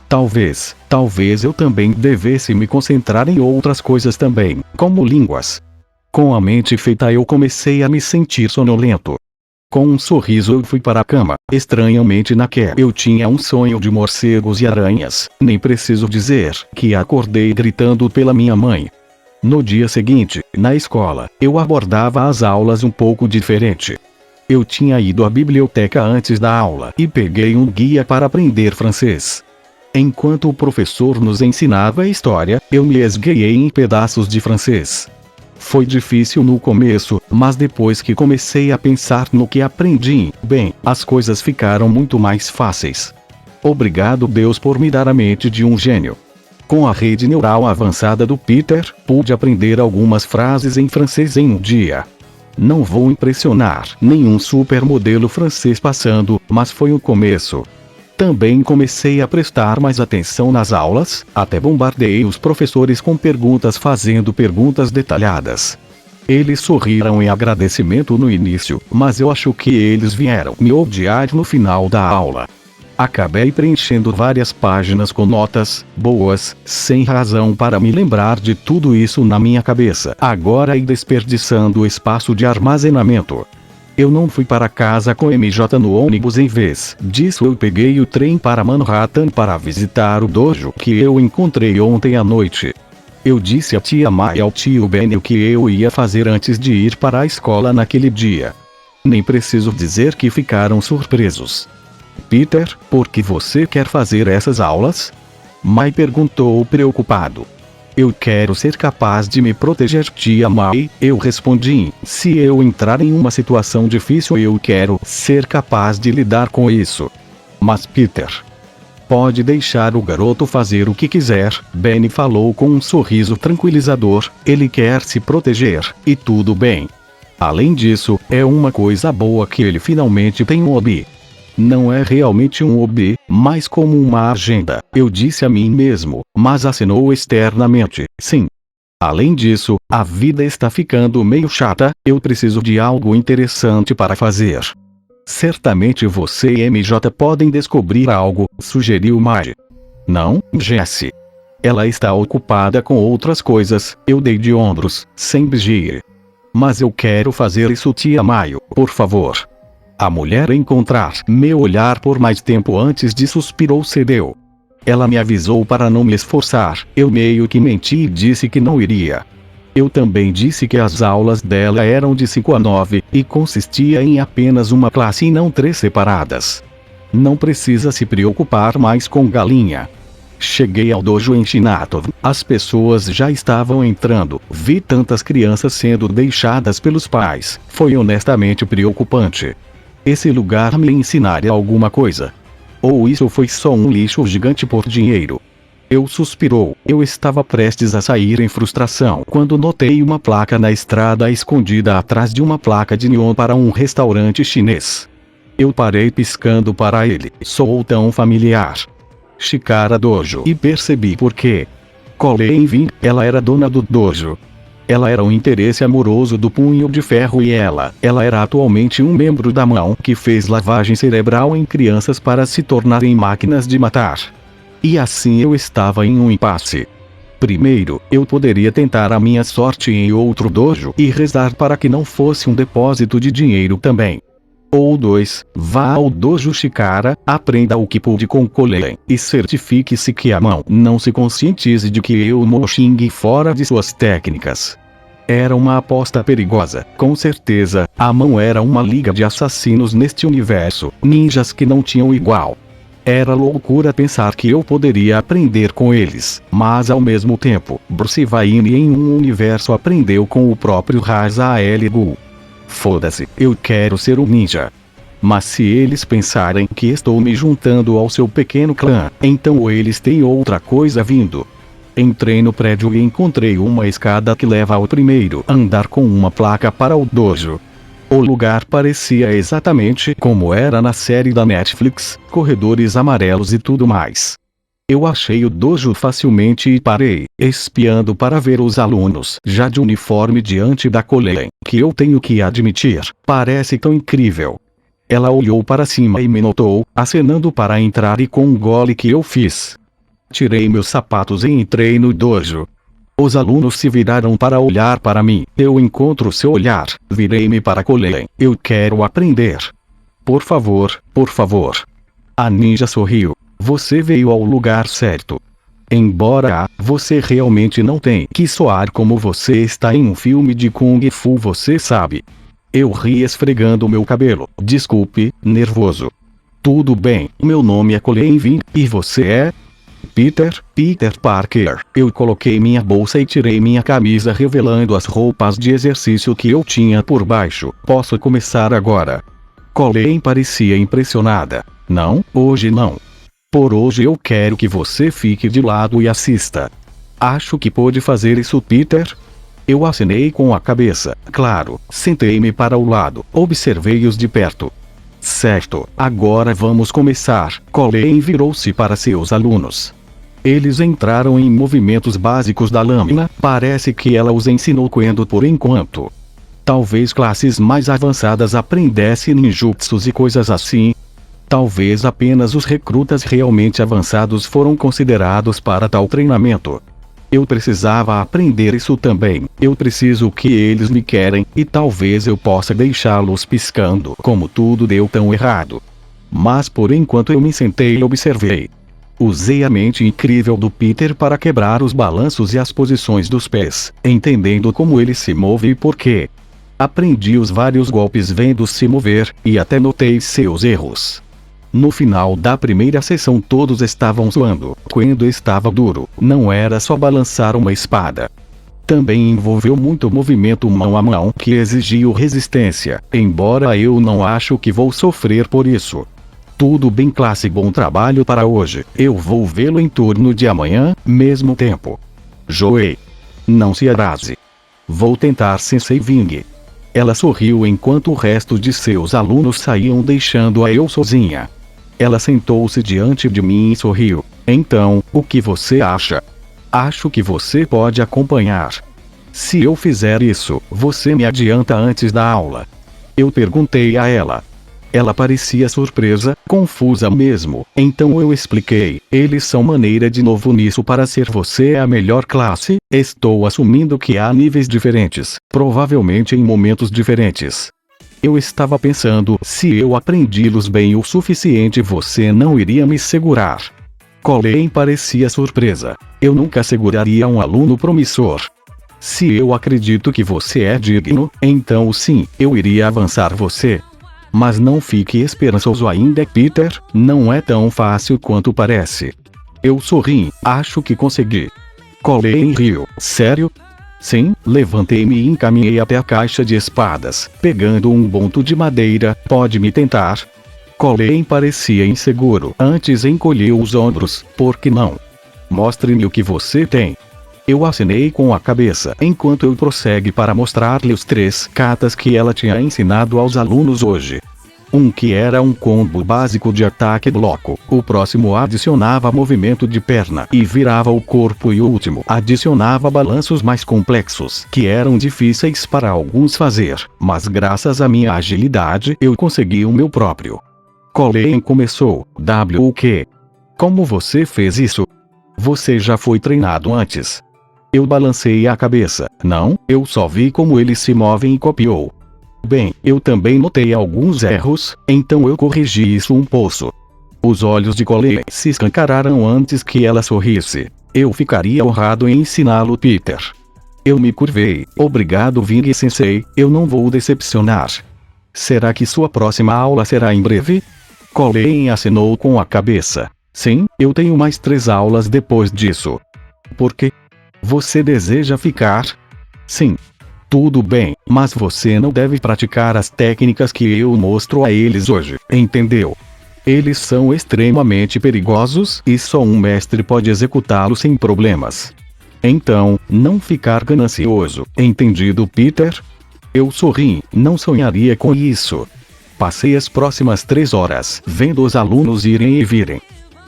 Talvez eu também devesse me concentrar em outras coisas também, como línguas. Com a mente feita eu comecei a me sentir sonolento. Com um sorriso eu fui para a cama, estranhamente naquela eu tinha um sonho de morcegos e aranhas, nem preciso dizer que acordei gritando pela minha mãe. No dia seguinte, na escola, eu abordava as aulas um pouco diferente. Eu tinha ido à biblioteca antes da aula e peguei um guia para aprender francês. Enquanto o professor nos ensinava a história, eu me esgueiei em pedaços de francês. Foi difícil no começo, mas depois que comecei a pensar no que aprendi, bem, as coisas ficaram muito mais fáceis. Obrigado Deus por me dar a mente de um gênio. Com a rede neural avançada do Peter, pude aprender algumas frases em francês em um dia. Não vou impressionar nenhum supermodelo francês passando, mas foi o começo. Também comecei a prestar mais atenção nas aulas, até bombardeei os professores com perguntas fazendo perguntas detalhadas. Eles sorriram em agradecimento no início, mas eu acho que eles vieram me odiar no final da aula. Acabei preenchendo várias páginas com notas boas, sem razão para me lembrar de tudo isso na minha cabeça agora e desperdiçando espaço de armazenamento. Eu não fui para casa com MJ no ônibus, em vez disso eu peguei o trem para Manhattan para visitar o dojo que eu encontrei ontem à noite. Eu disse à tia May e ao tio Ben o que eu ia fazer antes de ir para a escola naquele dia. Nem preciso dizer que ficaram surpresos. Peter, por que você quer fazer essas aulas? May perguntou preocupado. Eu quero ser capaz de me proteger, tia May, eu respondi. Se eu entrar em uma situação difícil eu quero ser capaz de lidar com isso. Mas Peter, pode deixar o garoto fazer o que quiser, Benny falou com um sorriso tranquilizador, ele quer se proteger, e tudo bem. Além disso, é uma coisa boa que ele finalmente tem um hobby. Não é realmente um hobby, mas como uma agenda, eu disse a mim mesmo, mas acenou externamente, sim. Além disso, a vida está ficando meio chata, eu preciso de algo interessante para fazer. Certamente você e MJ podem descobrir algo, sugeriu Mary. Não, Jessie. Ela está ocupada com outras coisas, eu dei de ombros, sem vigir. Mas eu quero fazer isso, tia Maio, por favor. A mulher encontrar meu olhar por mais tempo antes de suspirou cedeu. Ela me avisou para não me esforçar, eu meio que menti e disse que não iria. Eu também disse que as aulas dela eram de 5 a 9, e consistia em apenas uma classe e não 3 separadas. Não precisa se preocupar mais com galinha. Cheguei ao dojo em Shinatov, as pessoas já estavam entrando, vi tantas crianças sendo deixadas pelos pais, foi honestamente preocupante. Esse lugar me ensinaria alguma coisa? Ou isso foi só um lixo gigante por dinheiro? Eu suspirou, eu estava prestes a sair em frustração quando notei uma placa na estrada escondida atrás de uma placa de neon para um restaurante chinês. Eu parei piscando para ele, soou tão familiar. Shikara Dojo, e percebi por quê. Colei em Vin, ela era dona do dojo. Ela era um interesse amoroso do Punho de Ferro e ela era atualmente um membro da mão que fez lavagem cerebral em crianças para se tornarem máquinas de matar. E assim eu estava em um impasse. Primeiro, eu poderia tentar a minha sorte em outro dojo e rezar para que não fosse um depósito de dinheiro também. Ou 2, vá ao dojo Chikara, aprenda o que pude com Kolen, e certifique-se que a mão não se conscientize de que eu mo xingue fora de suas técnicas. Era uma aposta perigosa, com certeza, a mão era uma liga de assassinos neste universo, ninjas que não tinham igual. Era loucura pensar que eu poderia aprender com eles, mas ao mesmo tempo, Bruce Wayne em um universo aprendeu com o próprio Ra's al Ghul. Foda-se, eu quero ser um ninja. Mas se eles pensarem que estou me juntando ao seu pequeno clã, então eles têm outra coisa vindo. Entrei no prédio e encontrei uma escada que leva ao primeiro andar com uma placa para o dojo. O lugar parecia exatamente como era na série da Netflix, corredores amarelos e tudo mais. Eu achei o dojo facilmente e parei, espiando para ver os alunos já de uniforme diante da Kolen, que eu tenho que admitir, parece tão incrível. Ela olhou para cima e me notou, acenando para entrar e com um gole que eu fiz. Tirei meus sapatos e entrei no dojo. Os alunos se viraram para olhar para mim, eu encontro seu olhar, virei-me para Kolen, eu quero aprender. Por favor, por favor. A ninja sorriu. Você veio ao lugar certo. Embora você realmente não tem que soar como você está em um filme de Kung Fu, você sabe. Eu ri esfregando meu cabelo. Desculpe, nervoso. Tudo bem, meu nome é Kolen Vin, e você é? Peter Parker. Eu coloquei minha bolsa e tirei minha camisa revelando as roupas de exercício que eu tinha por baixo. Posso começar agora? Kolen parecia impressionada. Não, hoje não. Por hoje eu quero que você fique de lado e assista. Acho que pode fazer isso, Peter? Eu acenei com a cabeça, claro, sentei-me para o lado, observei-os de perto. Certo, agora vamos começar. Kolen virou-se para seus alunos. Eles entraram em movimentos básicos da lâmina, parece que ela os ensinou quando por enquanto. Talvez classes mais avançadas aprendessem ninjutsus e coisas assim. Talvez apenas os recrutas realmente avançados foram considerados para tal treinamento. Eu precisava aprender isso também. Eu preciso que eles me querem, e talvez eu possa deixá-los piscando como tudo deu tão errado. Mas por enquanto eu me sentei e observei. Usei a mente incrível do Peter para quebrar os balanços e as posições dos pés, entendendo como ele se move e por quê. Aprendi os vários golpes vendo se mover, e até notei seus erros. No final da primeira sessão todos estavam zoando. Quando estava duro, não era só balançar uma espada. Também envolveu muito movimento mão a mão que exigiu resistência, embora eu não acho que vou sofrer por isso. Tudo bem, classe, bom trabalho para hoje. Eu vou vê-lo em turno de amanhã, mesmo tempo. Joey. Não se atrase. Vou tentar, Sensei Ving. Ela sorriu enquanto o resto de seus alunos saíam deixando-a eu sozinha. Ela sentou-se diante de mim e sorriu. Então, o que você acha? Acho que você pode acompanhar. Se eu fizer isso, você me adianta antes da aula. Eu perguntei a ela. Ela parecia surpresa, confusa mesmo. Então eu expliquei. Eles são maneira de novo nisso para ser você a melhor classe. Estou assumindo que há níveis diferentes, provavelmente em momentos diferentes. Eu estava pensando, se eu aprendi-los bem o suficiente você não iria me segurar. Kolen parecia surpresa. Eu nunca seguraria um aluno promissor. Se eu acredito que você é digno, então sim, eu iria avançar você. Mas não fique esperançoso ainda, Peter, não é tão fácil quanto parece. Eu sorri, acho que consegui. Kolen riu. Sério? Sim, levantei-me e encaminhei até a caixa de espadas, pegando um bonto de madeira. Pode me tentar? Kolen parecia inseguro. Antes encolheu os ombros. Por que não? Mostre-me o que você tem. Eu acenei com a cabeça enquanto eu prossegue para mostrar-lhe os 3 katas que ela tinha ensinado aos alunos hoje. Um que era um combo básico de ataque e bloco, o próximo adicionava movimento de perna e virava o corpo e o último adicionava balanços mais complexos que eram difíceis para alguns fazer, mas graças à minha agilidade eu consegui o meu próprio. Kolen começou. O quê? Como você fez isso? Você já foi treinado antes? Eu balancei a cabeça. Não, eu só vi como eles se movem e copiou. Bem, eu também notei alguns erros, então eu corrigi isso um pouco. Os olhos de Colleen se escancararam antes que ela sorrisse. Eu ficaria honrado em ensiná-lo, Peter. Eu me curvei. Obrigado, Ving-sensei, eu não vou decepcionar. Será que sua próxima aula será em breve? Colleen acenou com a cabeça. Sim, eu tenho mais 3 aulas depois disso. Por quê? Você deseja ficar? Sim. Tudo bem, mas você não deve praticar as técnicas que eu mostro a eles hoje, entendeu? Eles são extremamente perigosos e só um mestre pode executá-los sem problemas. Então, não ficar ganancioso, entendido, Peter? Eu sorri, não sonharia com isso. Passei as próximas 3 horas vendo os alunos irem e virem.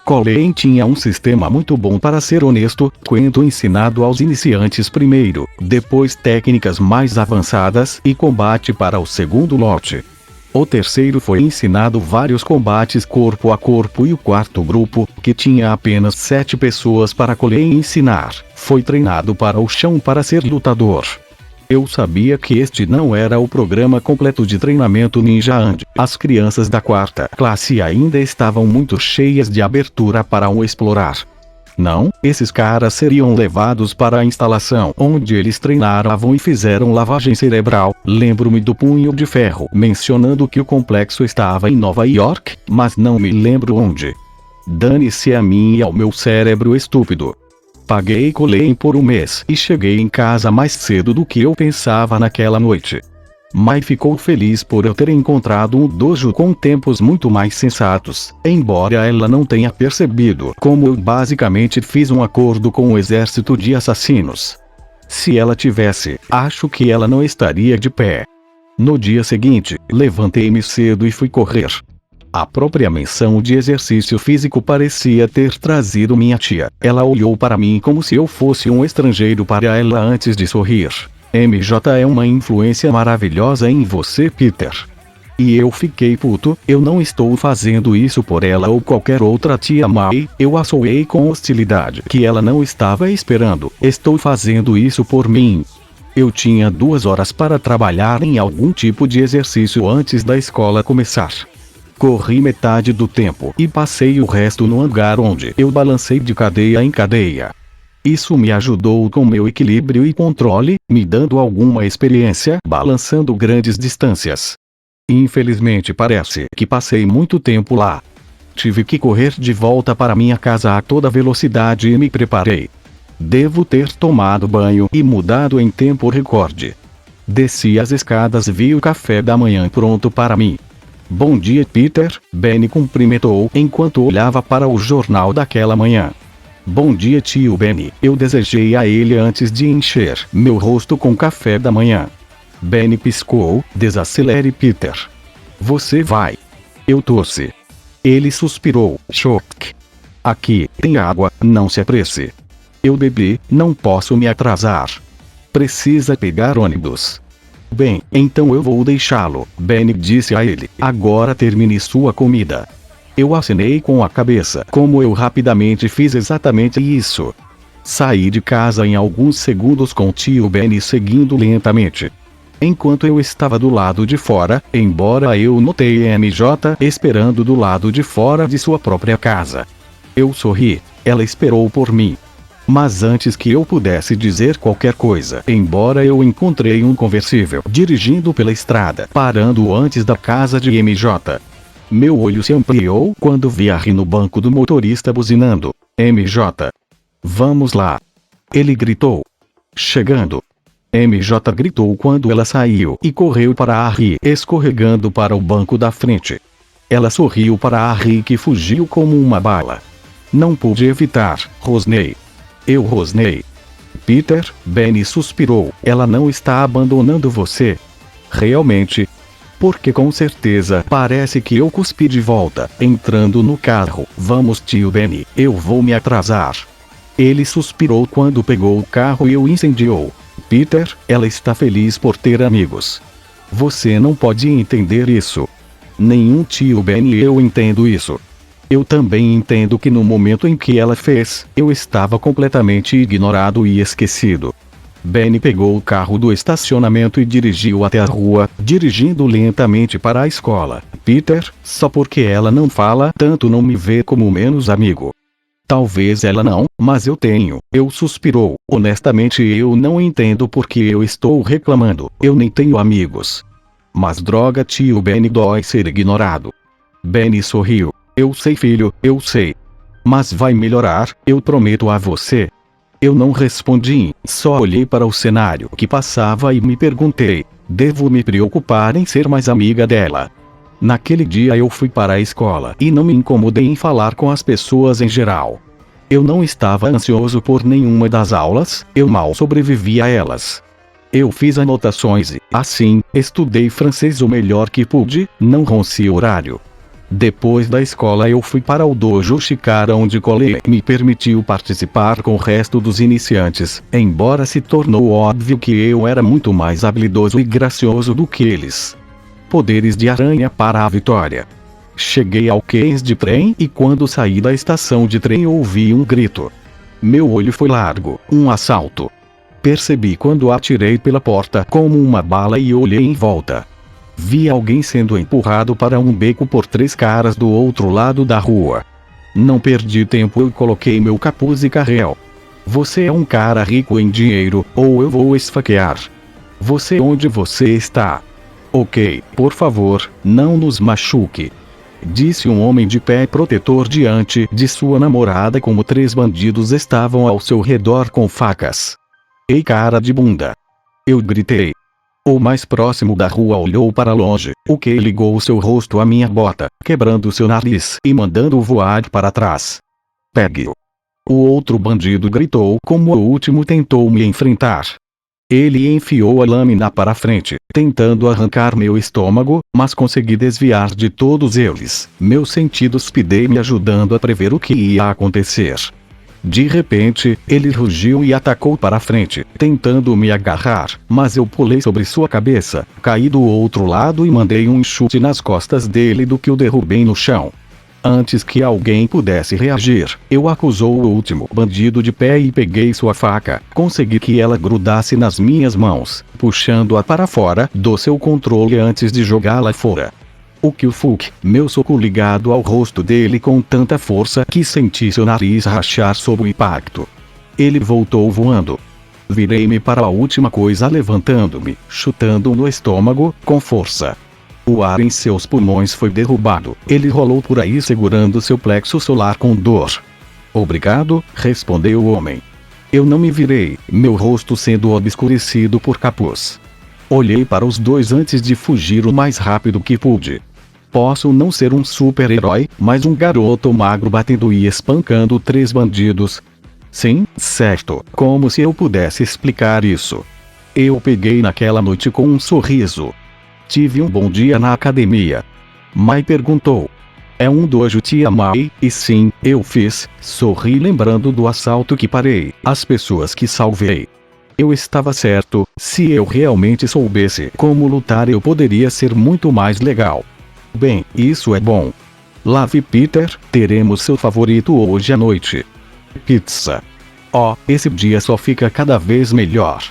Colleen tinha um sistema muito bom, para ser honesto, quando ensinado aos iniciantes primeiro, depois técnicas mais avançadas e combate para o segundo lote. O terceiro foi ensinado vários combates corpo a corpo e o quarto grupo, que tinha apenas 7 pessoas para Colleen ensinar, foi treinado para o chão para ser lutador. Eu sabia que este não era o programa completo de treinamento ninja and as crianças da 4ª classe ainda estavam muito cheias de abertura para o explorar. Não, esses caras seriam levados para a instalação onde eles treinaram e fizeram lavagem cerebral. Lembro-me do Punho de Ferro mencionando que o complexo estava em Nova York, mas não me lembro onde. Dane-se a mim e ao meu cérebro estúpido. Paguei Colleen por um mês e cheguei em casa mais cedo do que eu pensava naquela noite. Mai ficou feliz por eu ter encontrado um dojo com tempos muito mais sensatos, embora ela não tenha percebido como eu basicamente fiz um acordo com o exército de assassinos. Se ela tivesse, acho que ela não estaria de pé. No dia seguinte, levantei-me cedo e fui correr. A própria menção de exercício físico parecia ter trazido minha tia. Ela olhou para mim como se eu fosse um estrangeiro para ela antes de sorrir. MJ é uma influência maravilhosa em você, Peter. E eu fiquei puto, eu não estou fazendo isso por ela ou qualquer outra tia Mai, eu a soei com hostilidade que ela não estava esperando. Estou fazendo isso por mim. Eu tinha 2 horas para trabalhar em algum tipo de exercício antes da escola começar. Corri metade do tempo e passei o resto no hangar onde eu balancei de cadeia em cadeia. Isso me ajudou com meu equilíbrio e controle, me dando alguma experiência balançando grandes distâncias. Infelizmente parece que passei muito tempo lá. Tive que correr de volta para minha casa a toda velocidade e me preparei. Devo ter tomado banho e mudado em tempo recorde. Desci as escadas e vi o café da manhã pronto para mim. Bom dia, Peter, Benny cumprimentou enquanto olhava para o jornal daquela manhã. Bom dia, tio Benny, eu desejei a ele antes de encher meu rosto com café da manhã. Benny piscou, desacelere, Peter. Você vai. Eu torci. Ele suspirou, choque. Aqui, tem água, não se apresse. Eu bebi, não posso me atrasar. Precisa pegar ônibus. Bem, então eu vou deixá-lo, Benny disse a ele. Agora termine sua comida. Eu acenei com a cabeça, como eu rapidamente fiz exatamente isso. Saí de casa em alguns segundos com tio Benny seguindo lentamente. Enquanto eu estava do lado de fora, embora eu notei MJ esperando do lado de fora de sua própria casa. Eu sorri, ela esperou por mim. Mas antes que eu pudesse dizer qualquer coisa, embora eu encontrei um conversível dirigindo pela estrada, parando antes da casa de MJ. Meu olho se ampliou quando vi a Ri no banco do motorista buzinando. MJ. Vamos lá. Ele gritou. Chegando. MJ gritou quando ela saiu e correu para a Ri, escorregando para o banco da frente. Ela sorriu para a Ri que fugiu como uma bala. Não pude evitar, rosnei. Eu rosnei. Peter, Benny suspirou. Ela não está abandonando você. Realmente? Porque com certeza parece que eu cuspi de volta, entrando no carro. Vamos, tio Benny, eu vou me atrasar. Ele suspirou quando pegou o carro e o incendiou. Peter, ela está feliz por ter amigos. Você não pode entender isso. Nenhum tio Benny, eu entendo isso. Eu também entendo que no momento em que ela fez, eu estava completamente ignorado e esquecido. Benny pegou o carro do estacionamento e dirigiu até a rua, dirigindo lentamente para a escola. Peter, só porque ela não fala tanto não me vê como menos amigo. Talvez ela não, mas eu tenho. Eu suspirou. Honestamente eu não entendo porque eu estou reclamando. Eu nem tenho amigos. Mas droga, tio Benny, dói ser ignorado. Benny sorriu. Eu sei, filho, eu sei. Mas vai melhorar, eu prometo a você. Eu não respondi, só olhei para o cenário que passava e me perguntei: devo me preocupar em ser mais amiga dela? Naquele dia eu fui para a escola e não me incomodei em falar com as pessoas em geral. Eu não estava ansioso por nenhuma das aulas, eu mal sobrevivi a elas. Eu fiz anotações e, assim, estudei francês o melhor que pude, não rompi horário. Depois da escola eu fui para o dojo Shikara onde Cole me permitiu participar com o resto dos iniciantes, embora se tornou óbvio que eu era muito mais habilidoso e gracioso do que eles. Poderes de aranha para a vitória. Cheguei ao cais de trem e quando saí da estação de trem ouvi um grito. Meu olho foi largo, um assalto. Percebi quando atirei pela porta como uma bala e olhei em volta. Vi alguém sendo empurrado para um beco por 3 caras do outro lado da rua. Não perdi tempo, eu coloquei meu capuz e carrel. Você é um cara rico em dinheiro, ou eu vou esfaquear. Você onde você está? Ok, por favor, não nos machuque. Disse um homem de pé protetor diante de sua namorada como 3 bandidos estavam ao seu redor com facas. Ei, cara de bunda! Eu gritei. O mais próximo da rua olhou para longe, o que ligou seu rosto à minha bota, quebrando seu nariz e mandando-o voar para trás. Pegue-o! O outro bandido gritou como o último tentou me enfrentar. Ele enfiou a lâmina para frente, tentando arrancar meu estômago, mas consegui desviar de todos eles. Meus sentidos pidei me ajudando a prever o que ia acontecer. De repente, ele rugiu e atacou para frente, tentando me agarrar, mas eu pulei sobre sua cabeça, caí do outro lado e mandei um chute nas costas dele do que o derrubei no chão. Antes que alguém pudesse reagir, eu acusou o último bandido de pé e peguei sua faca. Consegui que ela grudasse nas minhas mãos, puxando-a para fora do seu controle antes de jogá-la fora. O que o fuck, meu soco ligado ao rosto dele com tanta força que senti seu nariz rachar sob o impacto. Ele voltou voando. Virei-me para a última coisa levantando-me, chutando-o no estômago, com força. O ar em seus pulmões foi derrubado. Ele rolou por aí segurando seu plexo solar com dor. Obrigado, respondeu o homem. Eu não me virei, meu rosto sendo obscurecido por capuz. Olhei para os dois antes de fugir o mais rápido que pude. Posso não ser um super-herói, mas um garoto magro batendo e espancando 3 bandidos. Sim, certo, como se eu pudesse explicar isso. Eu peguei naquela noite com um sorriso. Tive um bom dia na academia. Mai perguntou. É um dojo, tia Mai? E sim, eu fiz, sorri lembrando do assalto que parei, as pessoas que salvei. Eu estava certo, se eu realmente soubesse como lutar eu poderia ser muito mais legal. Bem, isso é bom. Lave Peter, teremos seu favorito hoje à noite. Pizza. Oh, esse dia só fica cada vez melhor.